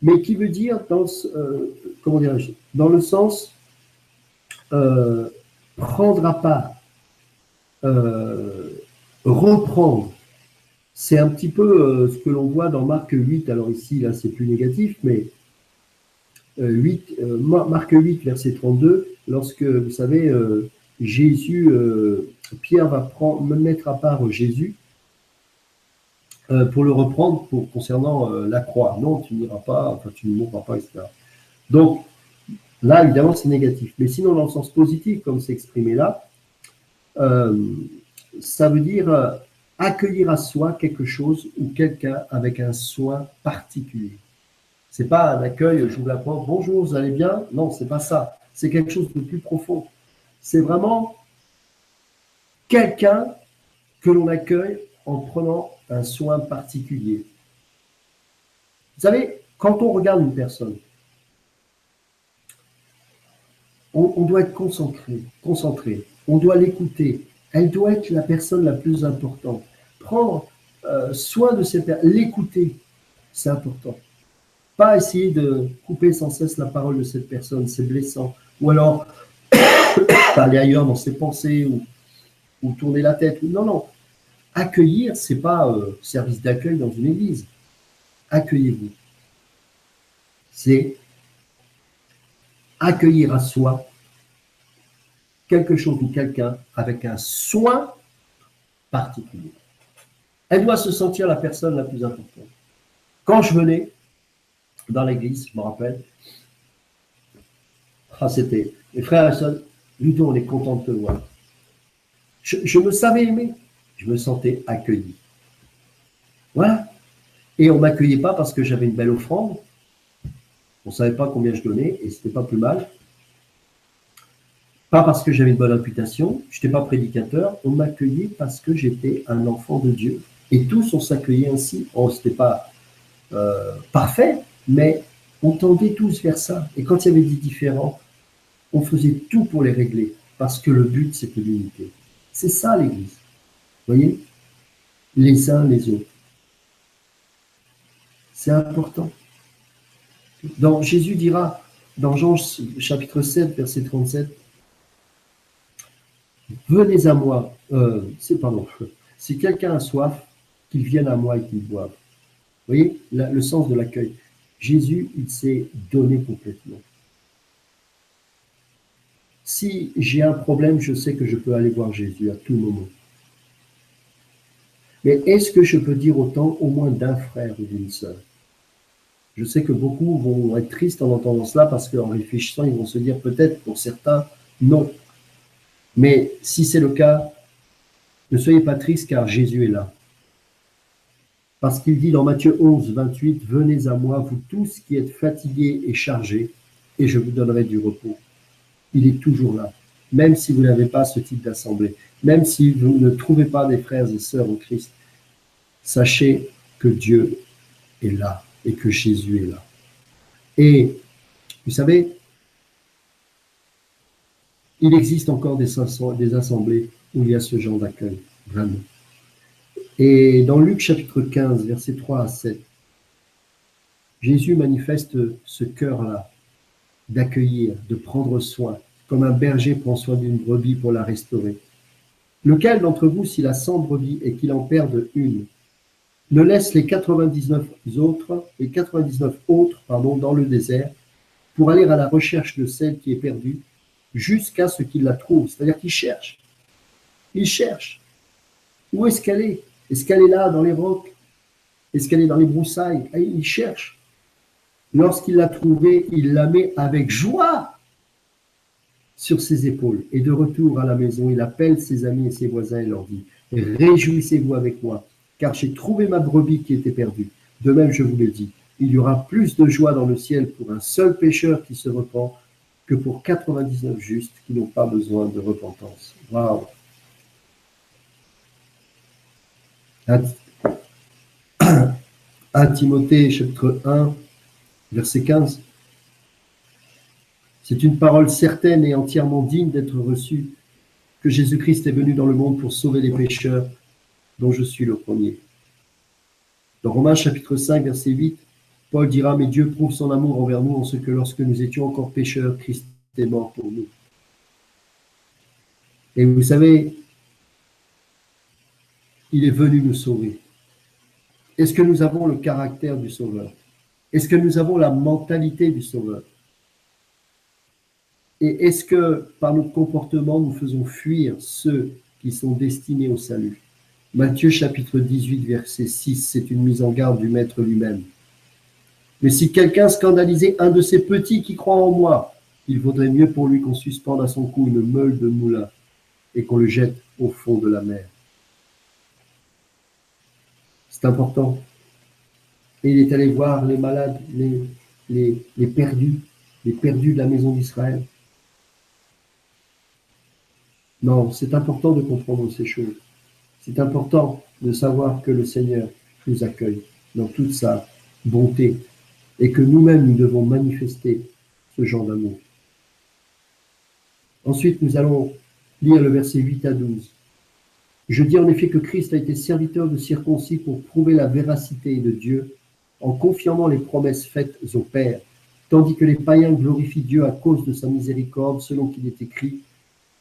mais qui veut dire dans le sens prendre à part, reprendre. C'est un petit peu ce que l'on voit dans Marc 8. Alors ici, là, c'est plus négatif, mais Marc 8, verset 32, lorsque, vous savez, Jésus, Pierre va me mettre à part Jésus pour le reprendre concernant la croix. Non, tu n'iras pas, enfin, tu ne mourras pas, etc. Donc, là, évidemment, c'est négatif. Mais sinon, dans le sens positif, comme c'est exprimé là, ça veut dire accueillir à soi quelque chose ou quelqu'un avec un soin particulier. C'est pas un accueil, j'ouvre la porte, bonjour, vous allez bien? Non, c'est pas ça. C'est quelque chose de plus profond. C'est vraiment quelqu'un que l'on accueille en prenant un soin particulier. Vous savez, quand on regarde une personne, on doit être concentré, on doit l'écouter. Elle doit être la personne la plus importante. Prendre soin de cette personne, l'écouter, c'est important. Pas essayer de couper sans cesse la parole de cette personne, c'est blessant. Ou alors aller ailleurs dans ses pensées ou tourner la tête. Non, non. Accueillir, c'est pas service d'accueil dans une église. Accueillez-vous. C'est accueillir à soi quelque chose ou quelqu'un avec un soin particulier. Elle doit se sentir la personne la plus importante. Quand je venais dans l'église, je me rappelle, c'était mes frères et sœurs, Ludo, on est content de te voir. Je me savais aimé, je me sentais accueilli. Voilà. Et on ne m'accueillait pas parce que j'avais une belle offrande. On ne savait pas combien je donnais et ce n'était pas plus mal. Pas parce que j'avais une bonne réputation, je n'étais pas prédicateur, on m'accueillait parce que j'étais un enfant de Dieu. Et tous, on s'accueillait ainsi. Oh, ce n'était pas parfait, mais on tendait tous vers ça. Et quand il y avait des différends, on faisait tout pour les régler, parce que le but, c'était l'unité. C'est ça l'Église. Vous voyez? Les uns les autres. C'est important. Donc, Jésus dira, dans Jean chapitre 7, verset 37, « Venez à moi, si quelqu'un a soif, qu'il vienne à moi et qu'il boive. » Vous voyez le sens de l'accueil. Jésus, il s'est donné complètement. Si j'ai un problème, je sais que je peux aller voir Jésus à tout moment. Mais est-ce que je peux dire autant au moins d'un frère ou d'une sœur? Je sais que beaucoup vont être tristes en entendant cela parce qu'en réfléchissant, ils vont se dire peut-être pour certains, non. Mais si c'est le cas, ne soyez pas tristes car Jésus est là. Parce qu'il dit dans Matthieu 11, 28, « Venez à moi, vous tous qui êtes fatigués et chargés, et je vous donnerai du repos. » Il est toujours là, même si vous n'avez pas ce type d'assemblée, même si vous ne trouvez pas des frères et sœurs en Christ. Sachez que Dieu est là et que Jésus est là. Et vous savez, il existe encore des assemblées où il y a ce genre d'accueil, vraiment. Et dans Luc chapitre 15, versets 3 à 7, Jésus manifeste ce cœur-là d'accueillir, de prendre soin, comme un berger prend soin d'une brebis pour la restaurer. Lequel d'entre vous, s'il a 100 brebis et qu'il en perde une, ne laisse les 99 autres dans le désert pour aller à la recherche de celle qui est perdue jusqu'à ce qu'il la trouve. C'est-à-dire qu'il cherche. Il cherche. Où est-ce qu'elle est? Est-ce qu'elle est là dans les rocs? Est-ce qu'elle est dans les broussailles? Il cherche. Lorsqu'il l'a trouvée, il la met avec joie sur ses épaules. Et de retour à la maison, il appelle ses amis et ses voisins et leur dit « Réjouissez-vous avec moi, car j'ai trouvé ma brebis qui était perdue. De même, je vous le dis, il y aura plus de joie dans le ciel pour un seul pécheur qui se repent que pour 99 justes qui n'ont pas besoin de repentance. » Waouh! 1 Timothée chapitre 1, verset 15. C'est une parole certaine et entièrement digne d'être reçue, que Jésus-Christ est venu dans le monde pour sauver les pécheurs, dont je suis le premier. Dans Romains chapitre 5, verset 8, Paul dira « Mais Dieu prouve son amour envers nous en ce que lorsque nous étions encore pécheurs, Christ est mort pour nous. » Et vous savez, il est venu nous sauver. Est-ce que nous avons le caractère du Sauveur? Est-ce que nous avons la mentalité du Sauveur? Et est-ce que par notre comportement, nous faisons fuir ceux qui sont destinés au salut? Matthieu chapitre 18, verset 6, c'est une mise en garde du Maître lui-même. « Mais si quelqu'un scandalisait un de ces petits qui croient en moi, il vaudrait mieux pour lui qu'on suspende à son cou une meule de moulin et qu'on le jette au fond de la mer. » C'est important. Et il est allé voir les malades, les perdus de la maison d'Israël. Non, c'est important de comprendre ces choses. C'est important de savoir que le Seigneur nous accueille dans toute sa bonté et que nous-mêmes, nous devons manifester ce genre d'amour. Ensuite, nous allons lire le verset 8 à 12. Je dis en effet que Christ a été serviteur de circoncis pour prouver la véracité de Dieu en confirmant les promesses faites au Père, tandis que les païens glorifient Dieu à cause de sa miséricorde, selon qu'il est écrit.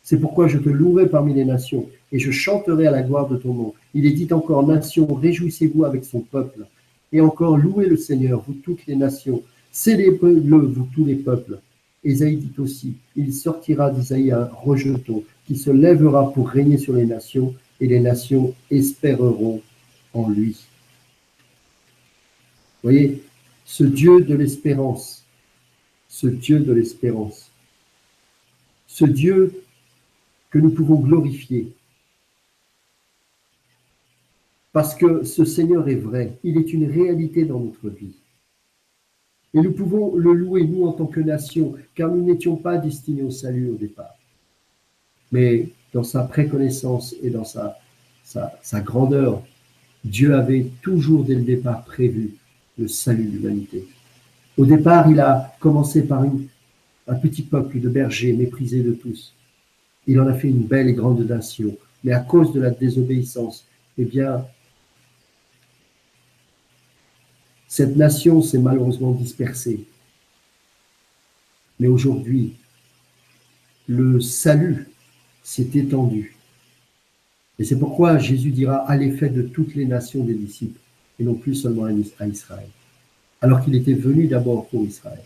C'est pourquoi je te louerai parmi les nations, et je chanterai à la gloire de ton nom. Il est dit encore, nations, réjouissez-vous avec son peuple. Et encore, louez le Seigneur, vous toutes les nations. Célébrez-le, vous tous les peuples. Ésaïe dit aussi, il sortira d'Isaïe un rejeton, qui se lèvera pour régner sur les nations, et les nations espéreront en lui. Vous voyez, ce Dieu de l'espérance, ce Dieu de l'espérance, ce Dieu que nous pouvons glorifier. Parce que ce Seigneur est vrai, il est une réalité dans notre vie. Et nous pouvons le louer, nous, en tant que nation, car nous n'étions pas destinés au salut au départ. Mais dans sa préconnaissance et dans sa grandeur, Dieu avait toujours dès le départ prévu le salut de l'humanité. Au départ, il a commencé par un petit peuple de bergers méprisés de tous. Il en a fait une belle et grande nation. Mais à cause de la désobéissance, eh bien, cette nation s'est malheureusement dispersée. Mais aujourd'hui, le salut s'est étendu. Et c'est pourquoi Jésus dira « allez faire de toutes les nations des disciples » et non plus seulement à Israël. Alors qu'il était venu d'abord pour Israël.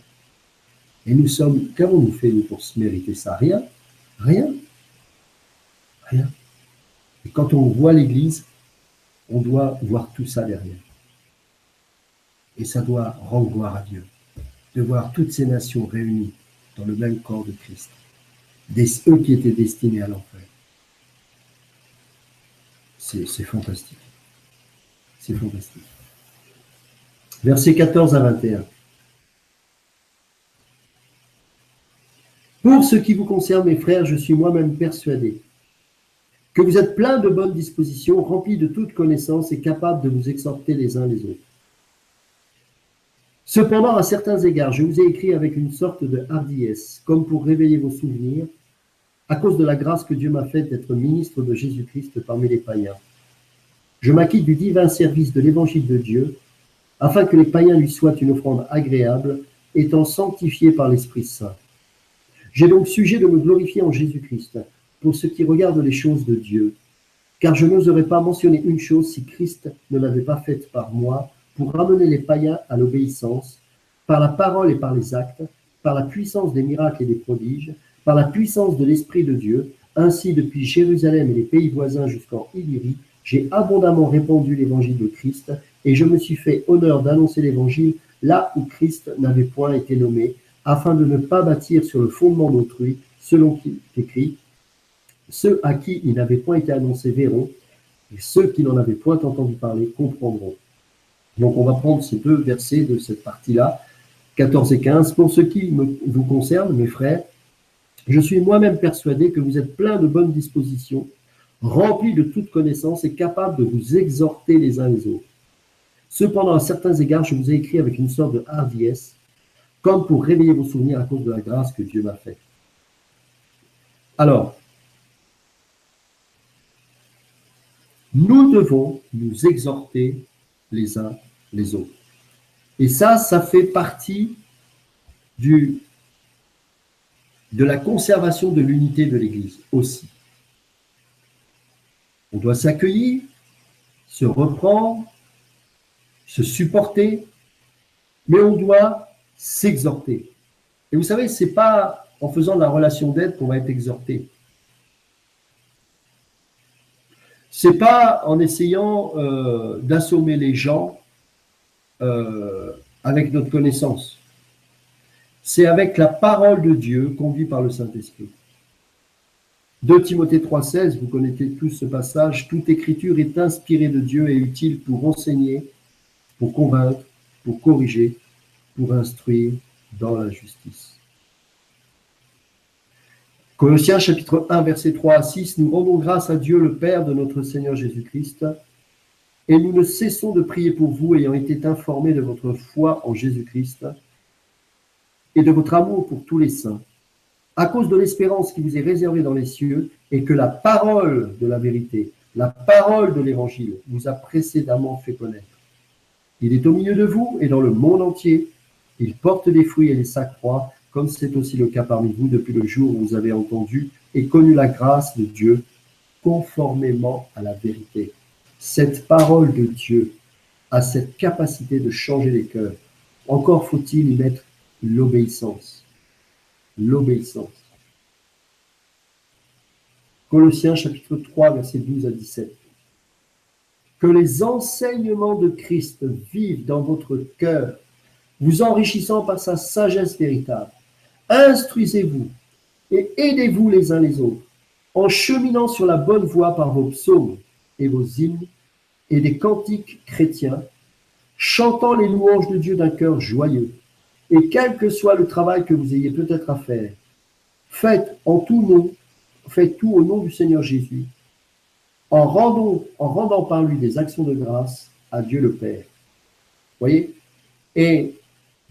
Et nous sommes, qu'avons-nous fait nous pour se mériter ça? Rien. Rien. Rien. Et quand on voit l'Église, on doit voir tout ça derrière. Et ça doit rendre gloire à Dieu, de voir toutes ces nations réunies dans le même corps de Christ, eux qui étaient destinés à l'enfer. C'est fantastique. C'est fantastique. Versets 14 à 21. Pour ce qui vous concerne, mes frères, je suis moi-même persuadé que vous êtes pleins de bonnes dispositions, remplis de toute connaissance et capables de vous exhorter les uns les autres. Cependant, à certains égards, je vous ai écrit avec une sorte de hardiesse, comme pour réveiller vos souvenirs, à cause de la grâce que Dieu m'a faite d'être ministre de Jésus-Christ parmi les païens. Je m'acquitte du divin service de l'évangile de Dieu, afin que les païens lui soient une offrande agréable, étant sanctifiés par l'Esprit Saint. J'ai donc sujet de me glorifier en Jésus-Christ, pour ce qui regarde les choses de Dieu, car je n'oserais pas mentionner une chose si Christ ne l'avait pas faite par moi, pour ramener les païens à l'obéissance, par la parole et par les actes, par la puissance des miracles et des prodiges, par la puissance de l'Esprit de Dieu. Ainsi, depuis Jérusalem et les pays voisins jusqu'en Illyrie, j'ai abondamment répandu l'évangile de Christ, et je me suis fait honneur d'annoncer l'évangile là où Christ n'avait point été nommé, afin de ne pas bâtir sur le fondement d'autrui, selon qu'il est écrit, ceux à qui il n'avait point été annoncé verront, et ceux qui n'en avaient point entendu parler comprendront. Donc on va prendre ces deux versets de cette partie-là, 14 et 15. Pour ce qui vous concerne, mes frères, je suis moi-même persuadé que vous êtes pleins de bonnes dispositions, remplis de toute connaissance et capables de vous exhorter les uns les autres. Cependant, à certains égards, je vous ai écrit avec une sorte de hardiesse, comme pour réveiller vos souvenirs à cause de la grâce que Dieu m'a faite. Alors, nous devons nous exhorter les uns les autres. Et ça fait partie de la conservation de l'unité de l'Église aussi. On doit s'accueillir, se reprendre, se supporter, mais on doit s'exhorter. Et vous savez, ce n'est pas en faisant de la relation d'aide qu'on va être exhorté. Ce n'est pas en essayant d'assommer les gens avec notre connaissance. C'est avec la parole de Dieu conduit par le Saint-Esprit. 2 Timothée 3,16, vous connaissez tous ce passage, « Toute écriture est inspirée de Dieu et utile pour enseigner, pour convaincre, pour corriger, pour instruire dans la justice. » Colossiens chapitre 1, versets 3 à 6, nous rendons grâce à Dieu le Père de notre Seigneur Jésus-Christ, et nous ne cessons de prier pour vous, ayant été informés de votre foi en Jésus-Christ et de votre amour pour tous les saints, à cause de l'espérance qui vous est réservée dans les cieux, et que la parole de la vérité, la parole de l'Évangile, vous a précédemment fait connaître. Il est au milieu de vous et dans le monde entier. Il porte des fruits et les s'accroît, comme c'est aussi le cas parmi vous depuis le jour où vous avez entendu et connu la grâce de Dieu, conformément à la vérité. Cette parole de Dieu a cette capacité de changer les cœurs. Encore faut-il y mettre l'obéissance. L'obéissance. Colossiens chapitre 3, versets 12 à 17. Que les enseignements de Christ vivent dans votre cœur, vous enrichissant par sa sagesse véritable. Instruisez-vous et aidez-vous les uns les autres, en cheminant sur la bonne voie par vos psaumes et vos hymnes et des cantiques chrétiens, chantant les louanges de Dieu d'un cœur joyeux. Et quel que soit le travail que vous ayez peut-être à faire, faites tout au nom du Seigneur Jésus, en rendant par lui des actions de grâce à Dieu le Père. Voyez? Et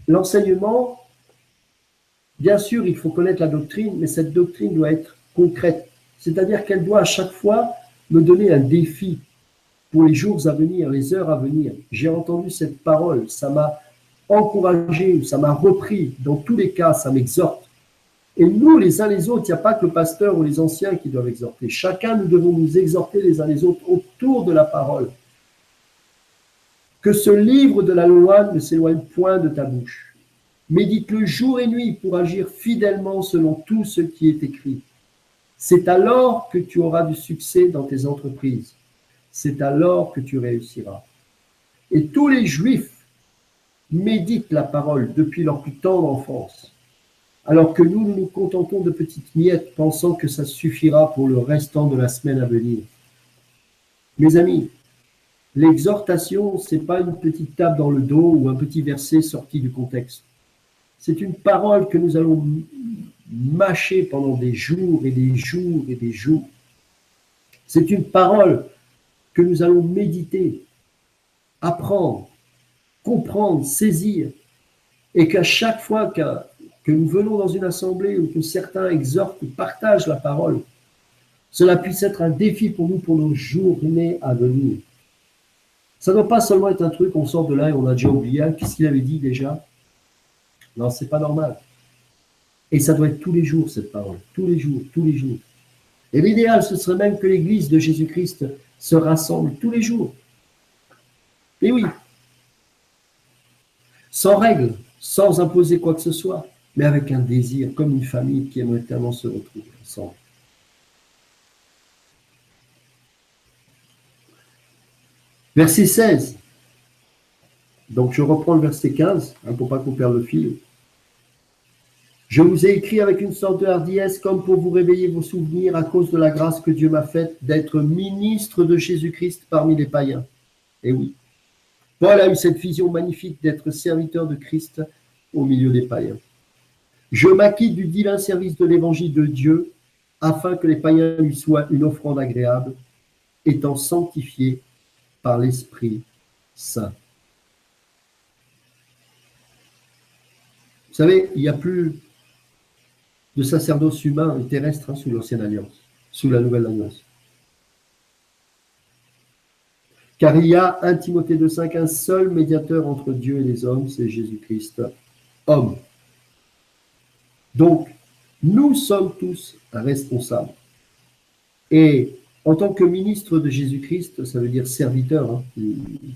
l'enseignement, bien sûr, il faut connaître la doctrine, mais cette doctrine doit être concrète. C'est-à-dire qu'elle doit à chaque fois me donner un défi pour les jours à venir, les heures à venir. J'ai entendu cette parole, ça m'a encouragé, ça m'a repris. Dans tous les cas, ça m'exhorte. Et nous, les uns les autres, il n'y a pas que le pasteur ou les anciens qui doivent exhorter. Chacun, nous devons nous exhorter les uns les autres autour de la parole. Que ce livre de la loi ne s'éloigne point de ta bouche. Médite-le jour et nuit pour agir fidèlement selon tout ce qui est écrit. C'est alors que tu auras du succès dans tes entreprises. C'est alors que tu réussiras. Et tous les Juifs méditent la parole depuis leur plus tendre enfance. Alors que nous nous contentons de petites miettes, pensant que ça suffira pour le restant de la semaine à venir. Mes amis, l'exhortation, ce n'est pas une petite tape dans le dos ou un petit verset sorti du contexte. C'est une parole que nous allons mâcher pendant des jours et des jours et des jours. C'est une parole que nous allons méditer, apprendre, comprendre, saisir, et qu'à chaque fois que nous venons dans une assemblée ou que certains exhortent ou partagent la parole, cela puisse être un défi pour nous, pour nos journées à venir. Ça ne doit pas seulement être un truc, on sort de là et on a déjà oublié, qu'est-ce qu'il avait dit déjà? Non, c'est pas normal. Et ça doit être tous les jours, cette parole, tous les jours, tous les jours. Et l'idéal, ce serait même que l'Église de Jésus-Christ se rassemble tous les jours. Et oui, sans règle, sans imposer quoi que ce soit, mais avec un désir, comme une famille qui aimerait tellement se retrouver ensemble. Verset 16. Donc je reprends le verset 15, pour ne pas qu'on perde le fil. Je vous ai écrit avec une sorte de hardiesse, comme pour vous réveiller vos souvenirs à cause de la grâce que Dieu m'a faite d'être ministre de Jésus-Christ parmi les païens. Et oui, Paul a eu cette vision magnifique d'être serviteur de Christ au milieu des païens. Je m'acquitte du divin service de l'évangile de Dieu, afin que les païens lui soient une offrande agréable, étant sanctifiés par l'Esprit Saint. Vous savez, il n'y a plus de sacerdoce humain et terrestre sous l'Ancienne Alliance, sous la Nouvelle Alliance. Car il y a, 1 Timothée 2,5, un seul médiateur entre Dieu et les hommes, c'est Jésus-Christ, homme. Donc, nous sommes tous responsables. Et en tant que ministre de Jésus-Christ, ça veut dire serviteur.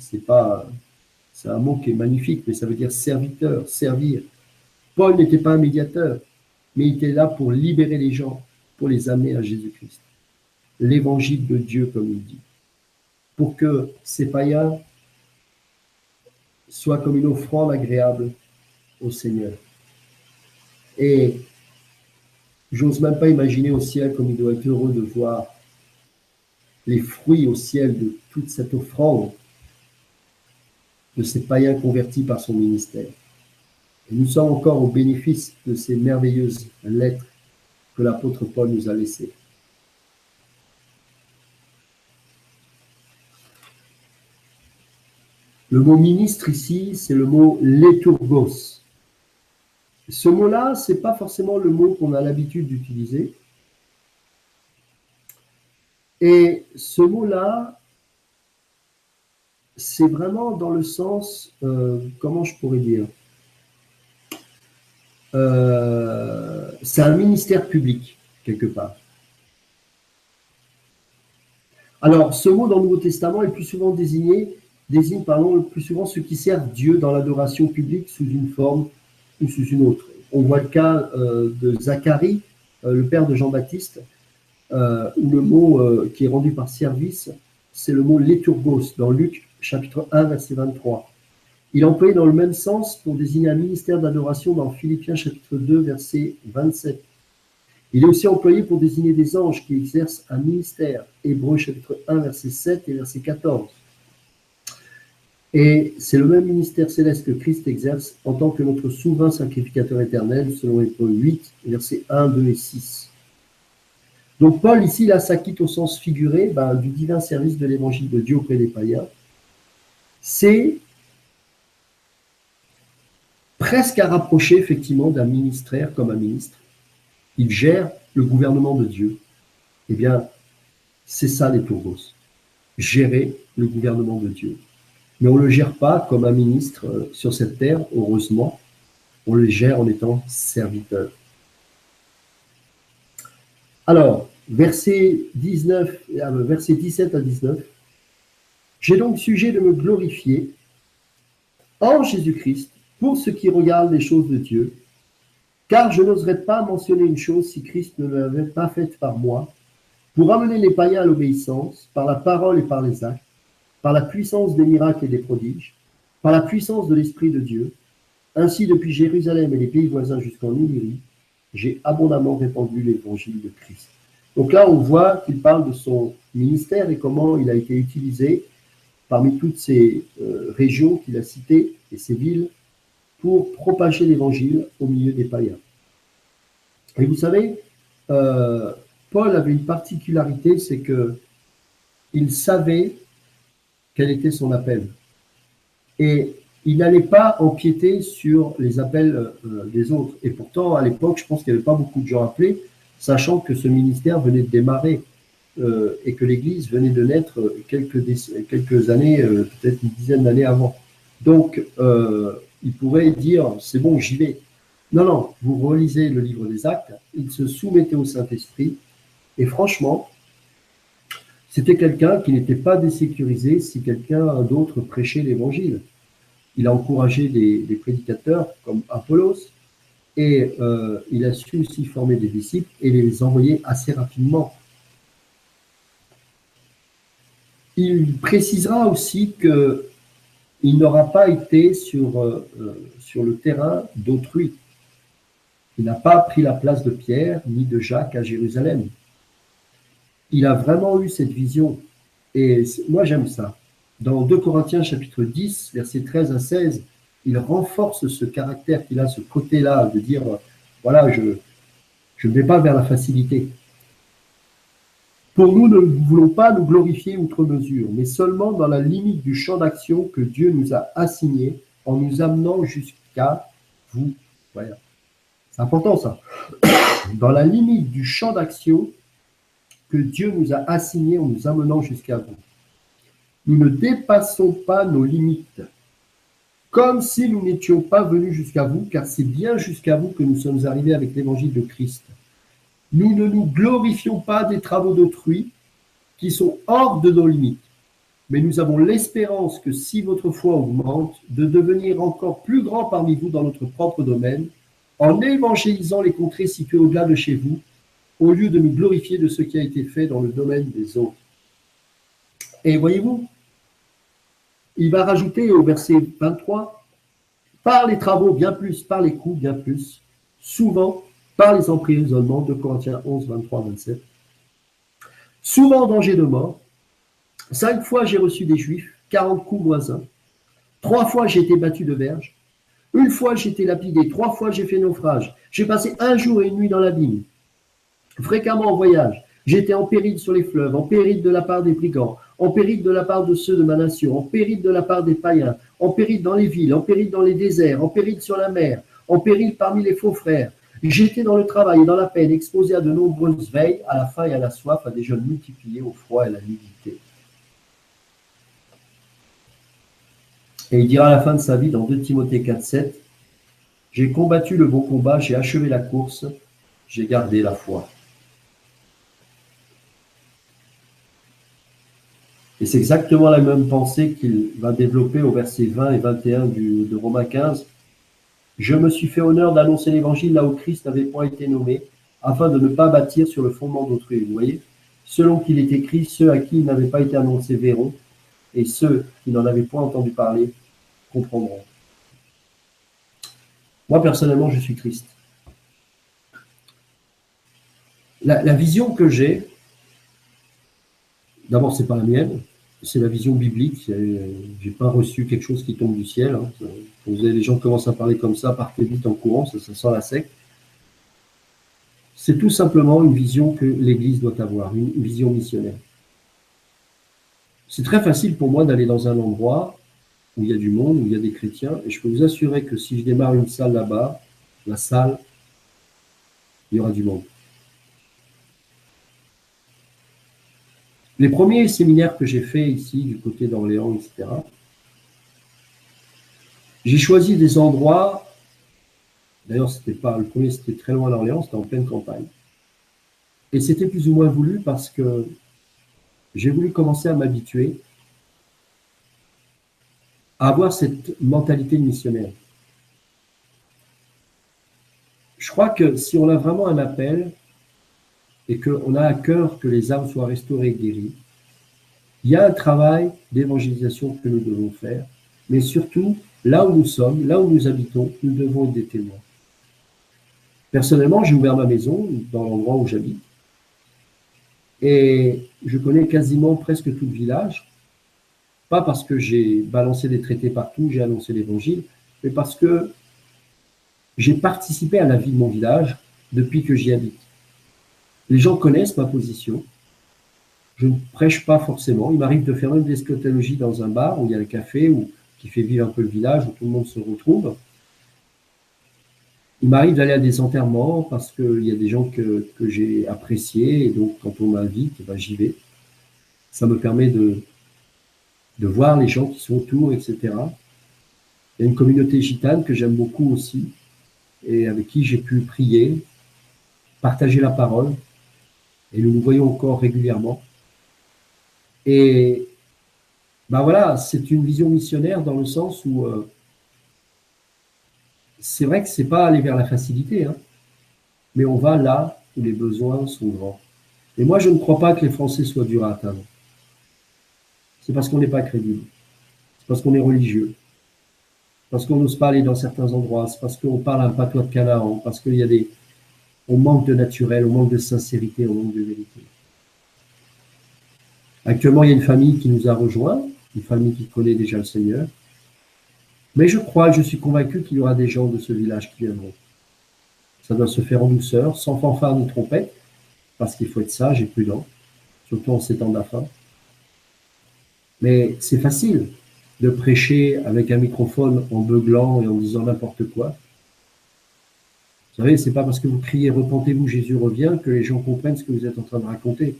C'est un mot qui est magnifique, mais ça veut dire serviteur, servir. Paul n'était pas un médiateur, mais il était là pour libérer les gens, pour les amener à Jésus-Christ. L'évangile de Dieu, comme il dit. Pour que ces païens soient comme une offrande agréable au Seigneur. Et j'ose même pas imaginer au ciel comme il doit être heureux de voir les fruits au ciel de toute cette offrande de ces païens convertis par son ministère. Et nous sommes encore au bénéfice de ces merveilleuses lettres que l'apôtre Paul nous a laissé. Le mot ministre ici, c'est le mot léturgos. Ce mot-là, ce n'est pas forcément le mot qu'on a l'habitude d'utiliser. Et ce mot-là, c'est vraiment dans le sens, comment je pourrais dire, c'est un ministère public, quelque part. Alors, ce mot dans le Nouveau Testament est plus souvent désigne le plus souvent ceux qui servent Dieu dans l'adoration publique sous une forme ou sous une autre. On voit le cas de Zacharie, le père de Jean-Baptiste, où le mot qui est rendu par service, c'est le mot léturgos, dans Luc chapitre 1, verset 23. Il est employé dans le même sens pour désigner un ministère d'adoration dans Philippiens chapitre 2, verset 27. Il est aussi employé pour désigner des anges qui exercent un ministère, Hébreux chapitre 1, verset 7 et verset 14. Et c'est le même ministère céleste que Christ exerce en tant que notre souverain sacrificateur éternel, selon Hébreux 8, versets 1, 2 et 6. Donc Paul, ici, là, s'acquitte au sens figuré du divin service de l'évangile de Dieu auprès des païens. C'est presque à rapprocher, effectivement, d'un ministère comme un ministre. Il gère le gouvernement de Dieu. Eh bien, c'est ça les léturgos. Gérer le gouvernement de Dieu. Mais on ne le gère pas comme un ministre sur cette terre, heureusement. On le gère en étant serviteur. Alors, versets 17 à 19. J'ai donc sujet de me glorifier en Jésus-Christ pour ce qui regarde les choses de Dieu, car je n'oserais pas mentionner une chose si Christ ne l'avait pas faite par moi, pour amener les païens à l'obéissance, par la parole et par les actes, par la puissance des miracles et des prodiges, par la puissance de l'Esprit de Dieu. Ainsi, depuis Jérusalem et les pays voisins jusqu'en Illyrie, j'ai abondamment répandu l'évangile de Christ. Donc là, on voit qu'il parle de son ministère et comment il a été utilisé parmi toutes ces régions qu'il a citées et ces villes pour propager l'évangile au milieu des païens. Et vous savez, Paul avait une particularité, c'est qu'il savait quel était son appel. Et il n'allait pas empiéter sur les appels des autres. Et pourtant, à l'époque, je pense qu'il n'y avait pas beaucoup de gens appelés, sachant que ce ministère venait de démarrer et que l'Église venait de naître quelques années, peut-être une dizaine d'années avant. Donc, il pourrait dire, c'est bon, j'y vais. Non, non, vous relisez le livre des Actes, il se soumettait au Saint-Esprit, et franchement, c'était quelqu'un qui n'était pas désécurisé si quelqu'un d'autre prêchait l'Évangile. Il a encouragé des prédicateurs comme Apollos, et il a su aussi former des disciples et les envoyer assez rapidement. Il précisera aussi qu'il n'aura pas été sur le terrain d'autrui. Il n'a pas pris la place de Pierre ni de Jacques à Jérusalem. Il a vraiment eu cette vision. Et moi, j'aime ça. Dans 2 Corinthiens chapitre 10, versets 13 à 16, il renforce ce caractère qu'il a, ce côté-là, de dire, voilà, je ne vais pas vers la facilité. Pour nous ne voulons pas nous glorifier outre mesure, mais seulement dans la limite du champ d'action que Dieu nous a assigné en nous amenant jusqu'à vous. Voilà. C'est important ça. Dans la limite du champ d'action que Dieu nous a assigné en nous amenant jusqu'à vous. Nous ne dépassons pas nos limites, comme si nous n'étions pas venus jusqu'à vous, car c'est bien jusqu'à vous que nous sommes arrivés avec l'évangile de Christ. Nous ne nous glorifions pas des travaux d'autrui qui sont hors de nos limites, mais nous avons l'espérance que si votre foi augmente, de devenir encore plus grand parmi vous dans notre propre domaine, en évangélisant les contrées situées au-delà de chez vous, au lieu de nous glorifier de ce qui a été fait dans le domaine des autres. Et voyez-vous, il va rajouter au verset 23, par les travaux bien plus, par les coups bien plus, souvent par les emprisonnements, de Corinthiens 11, 23, 27. Souvent en danger de mort. 5 fois j'ai reçu des Juifs, 40 coups voisins. 3 fois j'ai été battu de verge. 1 fois j'ai été lapidé. 3 fois j'ai fait naufrage. J'ai passé 1 jour et 1 nuit dans l'abîme. fréquemment en voyage. J'étais en péril sur les fleuves, en péril de la part des brigands, en péril de la part de ceux de ma nation, en péril de la part des païens, en péril dans les villes, en péril dans les déserts, en péril sur la mer, en péril parmi les faux frères. J'étais dans le travail et dans la peine, exposé à de nombreuses veilles, à la faim et à la soif, à des jeûnes multipliés, au froid et à la nudité. Et il dira à la fin de sa vie, dans 2 Timothée 4,7, « J'ai combattu le bon combat, j'ai achevé la course, j'ai gardé la foi. » Et c'est exactement la même pensée qu'il va développer au verset 20 et 21 de Romains 15. « Je me suis fait honneur d'annoncer l'évangile là où Christ n'avait point été nommé, afin de ne pas bâtir sur le fondement d'autrui. » Vous voyez, selon qu'il est écrit, ceux à qui il n'avait pas été annoncé verront, et ceux qui n'en avaient point entendu parler comprendront. Moi, personnellement, je suis triste. La vision que j'ai, d'abord, c'est pas la mienne, c'est la vision biblique. J'ai pas reçu quelque chose qui tombe du ciel. Hein. Quand les gens commencent à parler comme ça, partez vite en courant, ça sent la secte. C'est tout simplement une vision que l'Église doit avoir, une vision missionnaire. C'est très facile pour moi d'aller dans un endroit où il y a du monde, où il y a des chrétiens, et je peux vous assurer que si je démarre une salle là-bas, la salle, il y aura du monde. Les premiers séminaires que j'ai faits ici, du côté d'Orléans, etc., j'ai choisi des endroits, d'ailleurs, c'était pas le premier, c'était très loin d'Orléans, c'était en pleine campagne. Et c'était plus ou moins voulu parce que j'ai voulu commencer à m'habituer à avoir cette mentalité de missionnaire. Je crois que si on a vraiment un appel et qu'on a à cœur que les âmes soient restaurées et guéries, il y a un travail d'évangélisation que nous devons faire, mais surtout, là où nous sommes, là où nous habitons, nous devons être des témoins. Personnellement, j'ai ouvert ma maison dans l'endroit où j'habite et je connais quasiment presque tout le village, pas parce que j'ai balancé des traités partout, j'ai annoncé l'évangile, mais parce que j'ai participé à la vie de mon village depuis que j'y habite. Les gens connaissent ma position. Je ne prêche pas forcément. Il m'arrive de faire même de l'eschatologie dans un bar où il y a un café qui fait vivre un peu le village, où tout le monde se retrouve. Il m'arrive d'aller à des enterrements parce qu'il y a des gens que j'ai appréciés et donc quand on m'invite, ben, j'y vais. Ça me permet de voir les gens qui sont autour, etc. Il y a une communauté gitane que j'aime beaucoup aussi et avec qui j'ai pu prier, partager la parole et nous nous voyons encore régulièrement. Et ben voilà, c'est une vision missionnaire dans le sens où c'est vrai que c'est pas aller vers la facilité, hein, mais on va là où les besoins sont grands. Et moi, je ne crois pas que les Français soient durs à atteindre. C'est parce qu'on n'est pas crédible. C'est parce qu'on est religieux. Parce qu'on n'ose pas aller dans certains endroits. C'est parce qu'on parle un patois de Canaan. Parce qu'il y a on manque de naturel, on manque de sincérité, on manque de vérité. Actuellement, il y a une famille qui nous a rejoints, une famille qui connaît déjà le Seigneur. Mais je suis convaincu qu'il y aura des gens de ce village qui viendront. Ça doit se faire en douceur, sans fanfare ni trompette, parce qu'il faut être sage et prudent, surtout en ces temps de la fin. Mais c'est facile de prêcher avec un microphone en beuglant et en disant n'importe quoi. Vous savez, c'est pas parce que vous criez « Repentez-vous, Jésus revient » que les gens comprennent ce que vous êtes en train de raconter.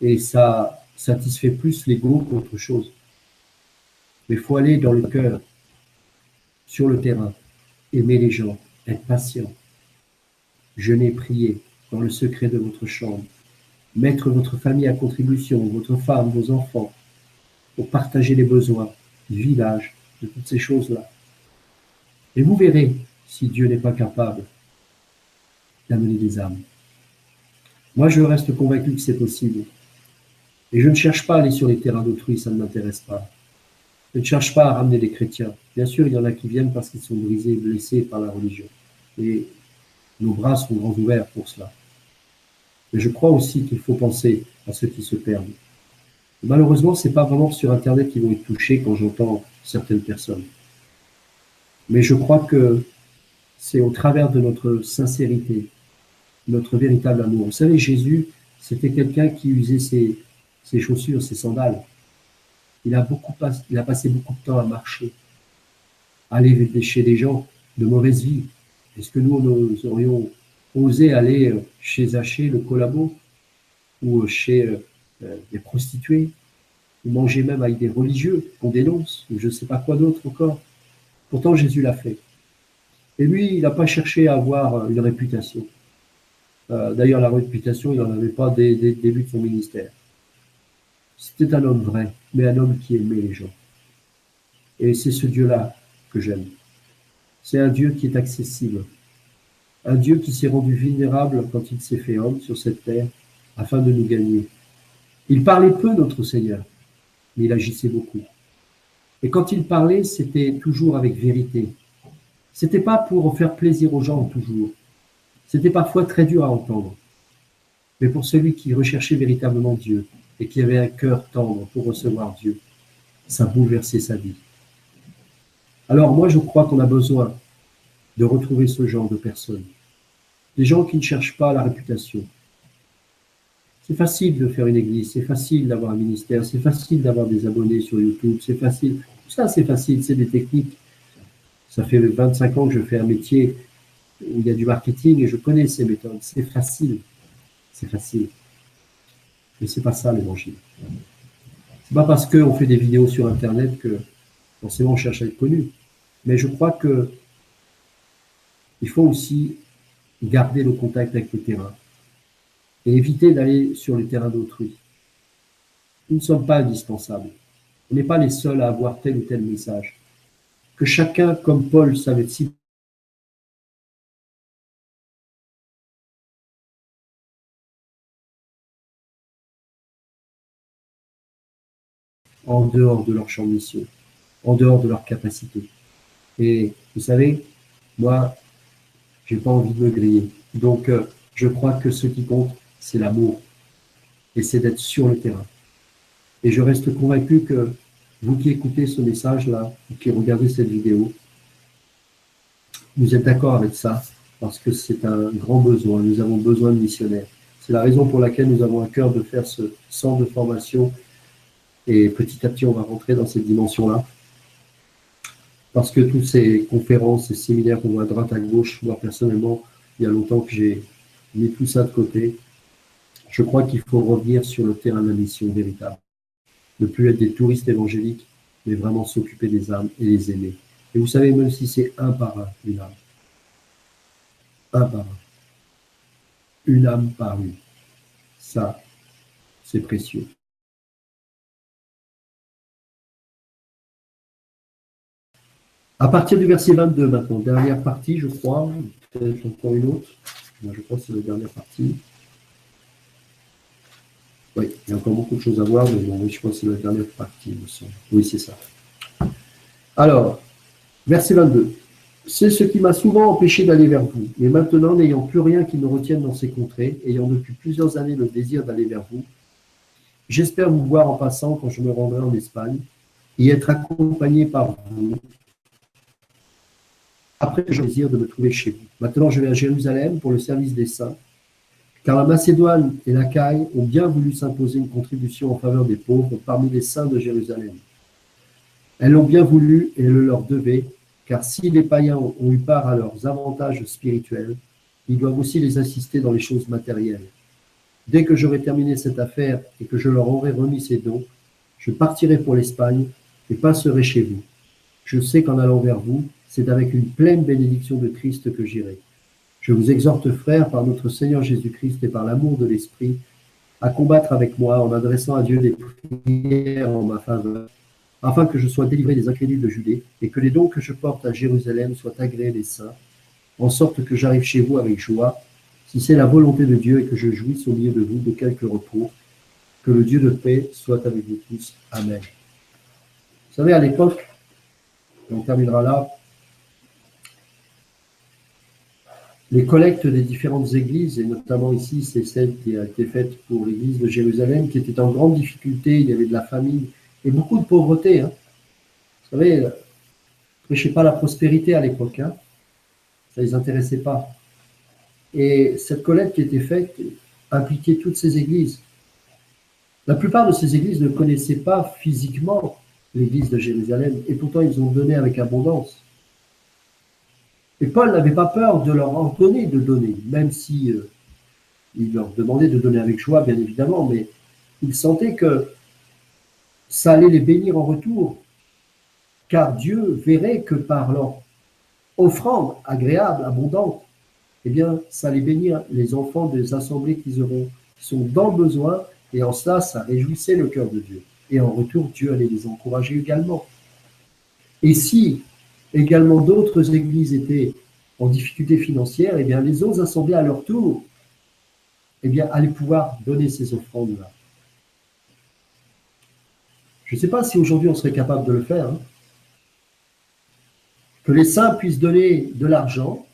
Et ça satisfait plus l'ego qu'autre chose. Mais il faut aller dans le cœur, sur le terrain, aimer les gens, être patient, jeûner, prier dans le secret de votre chambre, mettre votre famille à contribution, votre femme, vos enfants, pour partager les besoins du village, de toutes ces choses-là. Et vous verrez si Dieu n'est pas capable d'amener des âmes. Moi, je reste convaincu que c'est possible. Et je ne cherche pas à aller sur les terrains d'autrui, ça ne m'intéresse pas. Je ne cherche pas à ramener des chrétiens. Bien sûr, il y en a qui viennent parce qu'ils sont brisés, blessés par la religion. Et nos bras sont grands ouverts pour cela. Mais je crois aussi qu'il faut penser à ceux qui se perdent. Malheureusement, ce n'est pas vraiment sur Internet qu'ils vont être touchés quand j'entends certaines personnes. Mais je crois que c'est au travers de notre sincérité, notre véritable amour. Vous savez, Jésus, c'était quelqu'un qui usait ses chaussures, ses sandales. Il a passé beaucoup de temps à marcher, à aller chez des gens de mauvaise vie. Est-ce que nous aurions osé aller chez Zachée, le collabo, ou chez des prostituées, ou manger même avec des religieux qu'on dénonce, ou je ne sais pas quoi d'autre encore. Pourtant, Jésus l'a fait. Et lui, il n'a pas cherché à avoir une réputation. D'ailleurs, la réputation, il n'en avait pas dès le début de son ministère. C'était un homme vrai, mais un homme qui aimait les gens. Et c'est ce Dieu-là que j'aime. C'est un Dieu qui est accessible. Un Dieu qui s'est rendu vulnérable quand il s'est fait homme sur cette terre afin de nous gagner. Il parlait peu, notre Seigneur, mais il agissait beaucoup. Et quand il parlait, c'était toujours avec vérité. C'était pas pour faire plaisir aux gens toujours. C'était parfois très dur à entendre. Mais pour celui qui recherchait véritablement Dieu et qui avait un cœur tendre pour recevoir Dieu, ça bouleversait sa vie. Alors moi, je crois qu'on a besoin de retrouver ce genre de personnes. Des gens qui ne cherchent pas la réputation. C'est facile de faire une église, c'est facile d'avoir un ministère, c'est facile d'avoir des abonnés sur YouTube, c'est facile. Tout ça, c'est facile, c'est des techniques. Ça fait 25 ans que je fais un métier où il y a du marketing et je connais ces méthodes. C'est facile. C'est facile. Mais c'est pas ça l'évangile. C'est pas parce qu'on fait des vidéos sur Internet que forcément on cherche à être connu. Mais je crois que il faut aussi garder le contact avec le terrain et éviter d'aller sur le terrain d'autrui. Nous ne sommes pas indispensables. On n'est pas les seuls à avoir tel ou tel message. Que chacun, comme Paul, savait si en dehors de leur champ de mission, en dehors de leur capacité. Et vous savez, moi, j'ai pas envie de me griller. Donc, je crois que ce qui compte, c'est l'amour. Et c'est d'être sur le terrain. Et je reste convaincu que vous qui écoutez ce message-là, ou qui regardez cette vidéo, vous êtes d'accord avec ça, parce que c'est un grand besoin. Nous avons besoin de missionnaires. C'est la raison pour laquelle nous avons à cœur de faire ce centre de formation. Et petit à petit, on va rentrer dans cette dimension-là. Parce que toutes ces conférences, ces séminaires qu'on voit à droite, à gauche, moi personnellement, il y a longtemps que j'ai mis tout ça de côté. Je crois qu'il faut revenir sur le terrain de la mission véritable. Ne plus être des touristes évangéliques, mais vraiment s'occuper des âmes et les aimer. Et vous savez, même si c'est un par un, une âme. Un par un. Une âme par une. Ça, c'est précieux. À partir du verset 22 maintenant, dernière partie, je crois, peut-être encore une autre. Moi, je crois que c'est la dernière partie. Oui, il y a encore beaucoup de choses à voir, mais bon, oui, je crois que c'est la dernière partie, il me semble. Oui, c'est ça. Alors, verset 22. C'est ce qui m'a souvent empêché d'aller vers vous. Mais maintenant, n'ayant plus rien qui me retienne dans ces contrées, ayant depuis plusieurs années le désir d'aller vers vous, j'espère vous voir en passant quand je me rendrai en Espagne et être accompagné par vous. Après, j'ai le désir de me trouver chez vous. Maintenant, je vais à Jérusalem pour le service des saints, car la Macédoine et l'Achaïe ont bien voulu s'imposer une contribution en faveur des pauvres parmi les saints de Jérusalem. Elles l'ont bien voulu et le leur devaient, car si les païens ont eu part à leurs avantages spirituels, ils doivent aussi les assister dans les choses matérielles. Dès que j'aurai terminé cette affaire et que je leur aurai remis ces dons, je partirai pour l'Espagne et passerai chez vous. Je sais qu'en allant vers vous, c'est avec une pleine bénédiction de Christ que j'irai. Je vous exhorte, frères, par notre Seigneur Jésus-Christ et par l'amour de l'Esprit, à combattre avec moi en adressant à Dieu des prières en ma faveur, afin que je sois délivré des incrédules de Judée et que les dons que je porte à Jérusalem soient agréés des saints, en sorte que j'arrive chez vous avec joie, si c'est la volonté de Dieu et que je jouisse au milieu de vous de quelque repos. Que le Dieu de paix soit avec vous tous. Amen. Vous savez, à l'époque, on terminera là, les collectes des différentes églises, et notamment ici, c'est celle qui a été faite pour l'église de Jérusalem, qui était en grande difficulté, il y avait de la famine et beaucoup de pauvreté. Hein. Vous savez, ne prêchez pas la prospérité à l'époque, hein. Ça ne les intéressait pas. Et cette collecte qui était faite impliquait toutes ces églises. La plupart de ces églises ne connaissaient pas physiquement l'église de Jérusalem, et pourtant ils ont donné avec abondance. Et Paul n'avait pas peur de leur ordonner de donner, même si il leur demandait de donner avec joie, bien évidemment, mais il sentait que ça allait les bénir en retour, car Dieu verrait que par leur offrande agréable, abondante, eh bien, ça allait bénir les enfants des assemblées qui sont dans le besoin, et en cela, ça réjouissait le cœur de Dieu. Et en retour, Dieu allait les encourager également. Et si également d'autres églises étaient en difficulté financière, eh bien, les autres assemblées à leur tour, eh bien, allaient pouvoir donner ces offrandes-là. Je ne sais pas si aujourd'hui on serait capable de le faire, hein. Que les saints puissent donner de l'argent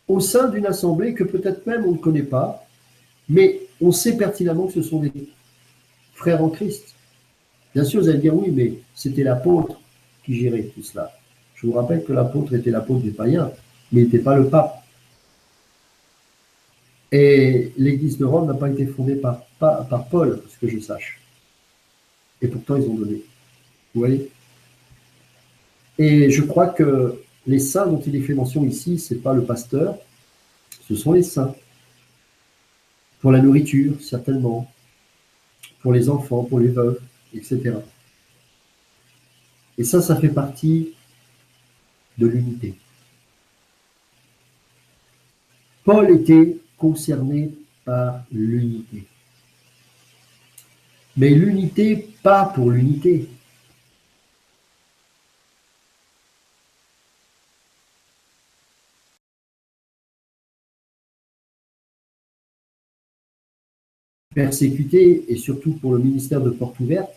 au sein d'une assemblée que peut-être même on ne connaît pas, mais on sait pertinemment que ce sont des frères en Christ. Bien sûr, vous allez dire oui, mais c'était l'apôtre qui gérait tout cela. Je vous rappelle que l'apôtre était l'apôtre des païens, mais il n'était pas le pape. Et l'église de Rome n'a pas été fondée par Paul, ce que je sache. Et pourtant, ils ont donné. Vous voyez? Et je crois que les saints dont il est fait mention ici, ce n'est pas le pasteur, ce sont les saints. Pour la nourriture, certainement. Pour les enfants, pour les veuves, etc. Et ça fait partie de l'unité. Paul était concerné par l'unité. Mais l'unité, pas pour l'unité. Persécuté, et surtout pour le ministère de Porte Ouverte,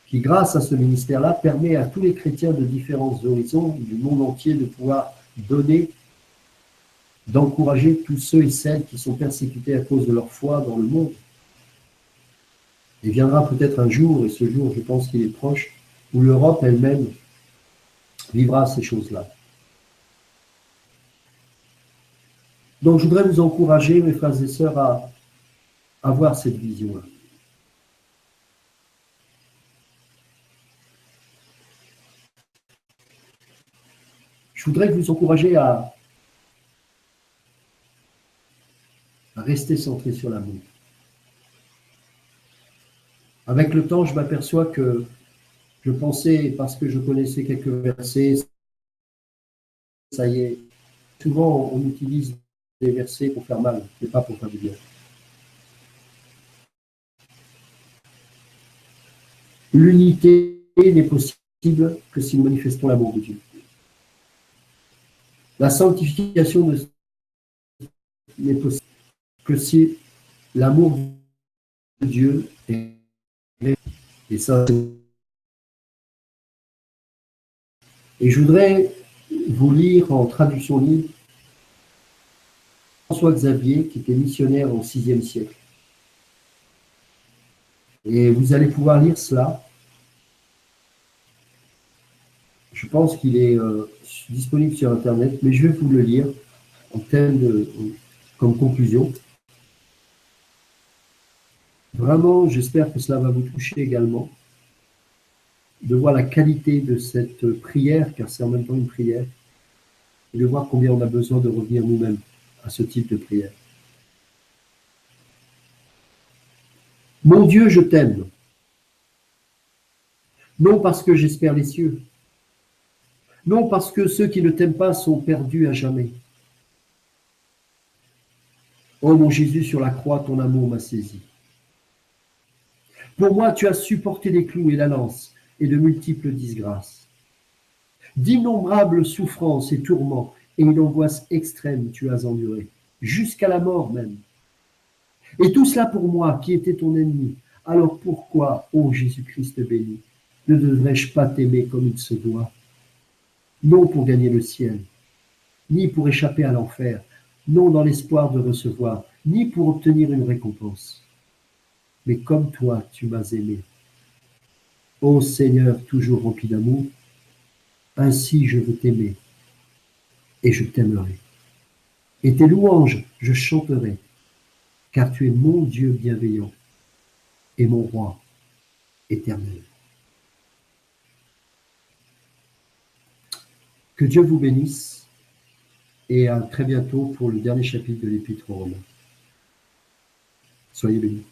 qui, grâce à ce ministère-là, permet à tous les chrétiens de différents horizons du monde entier de pouvoir donner, d'encourager tous ceux et celles qui sont persécutés à cause de leur foi dans le monde. Il viendra peut-être un jour, et ce jour, je pense qu'il est proche, où l'Europe elle-même vivra ces choses-là. Donc, je voudrais vous encourager, mes frères et sœurs, à avoir cette vision-là. Je voudrais vous encourager à rester centré sur l'amour. Avec le temps, je m'aperçois que je pensais, parce que je connaissais quelques versets, ça y est. Souvent, on utilise des versets pour faire mal, mais pas pour faire du bien. L'unité n'est possible que si nous manifestons l'amour de Dieu. La sanctification n'est possible que si l'amour de Dieu est. Et ça. Et je voudrais vous lire en traduction libre François Xavier, qui était missionnaire au VIe siècle. Et vous allez pouvoir lire cela. Je pense qu'il est disponible sur Internet, mais je vais vous le lire en comme conclusion. Vraiment, j'espère que cela va vous toucher également, de voir la qualité de cette prière, car c'est en même temps une prière, et de voir combien on a besoin de revenir nous-mêmes à ce type de prière. Mon Dieu, je t'aime. Non parce que j'espère les cieux. Non parce que ceux qui ne t'aiment pas sont perdus à jamais. Oh mon Jésus, sur la croix, ton amour m'a saisi. Pour moi, tu as supporté les clous et la lance et de multiples disgrâces. D'innombrables souffrances et tourments et une angoisse extrême tu as enduré, jusqu'à la mort même. Et tout cela pour moi qui étais ton ennemi. Alors pourquoi, ô Jésus-Christ béni, ne devrais-je pas t'aimer comme il se doit? Non pour gagner le ciel, ni pour échapper à l'enfer, non dans l'espoir de recevoir, ni pour obtenir une récompense. Mais comme toi, tu m'as aimé. Ô Seigneur, toujours rempli d'amour, ainsi je veux t'aimer, et je t'aimerai. Et tes louanges, je chanterai, car tu es mon Dieu bienveillant et mon roi éternel. Que Dieu vous bénisse et à très bientôt pour le dernier chapitre de l'Épître aux Romains. Soyez bénis.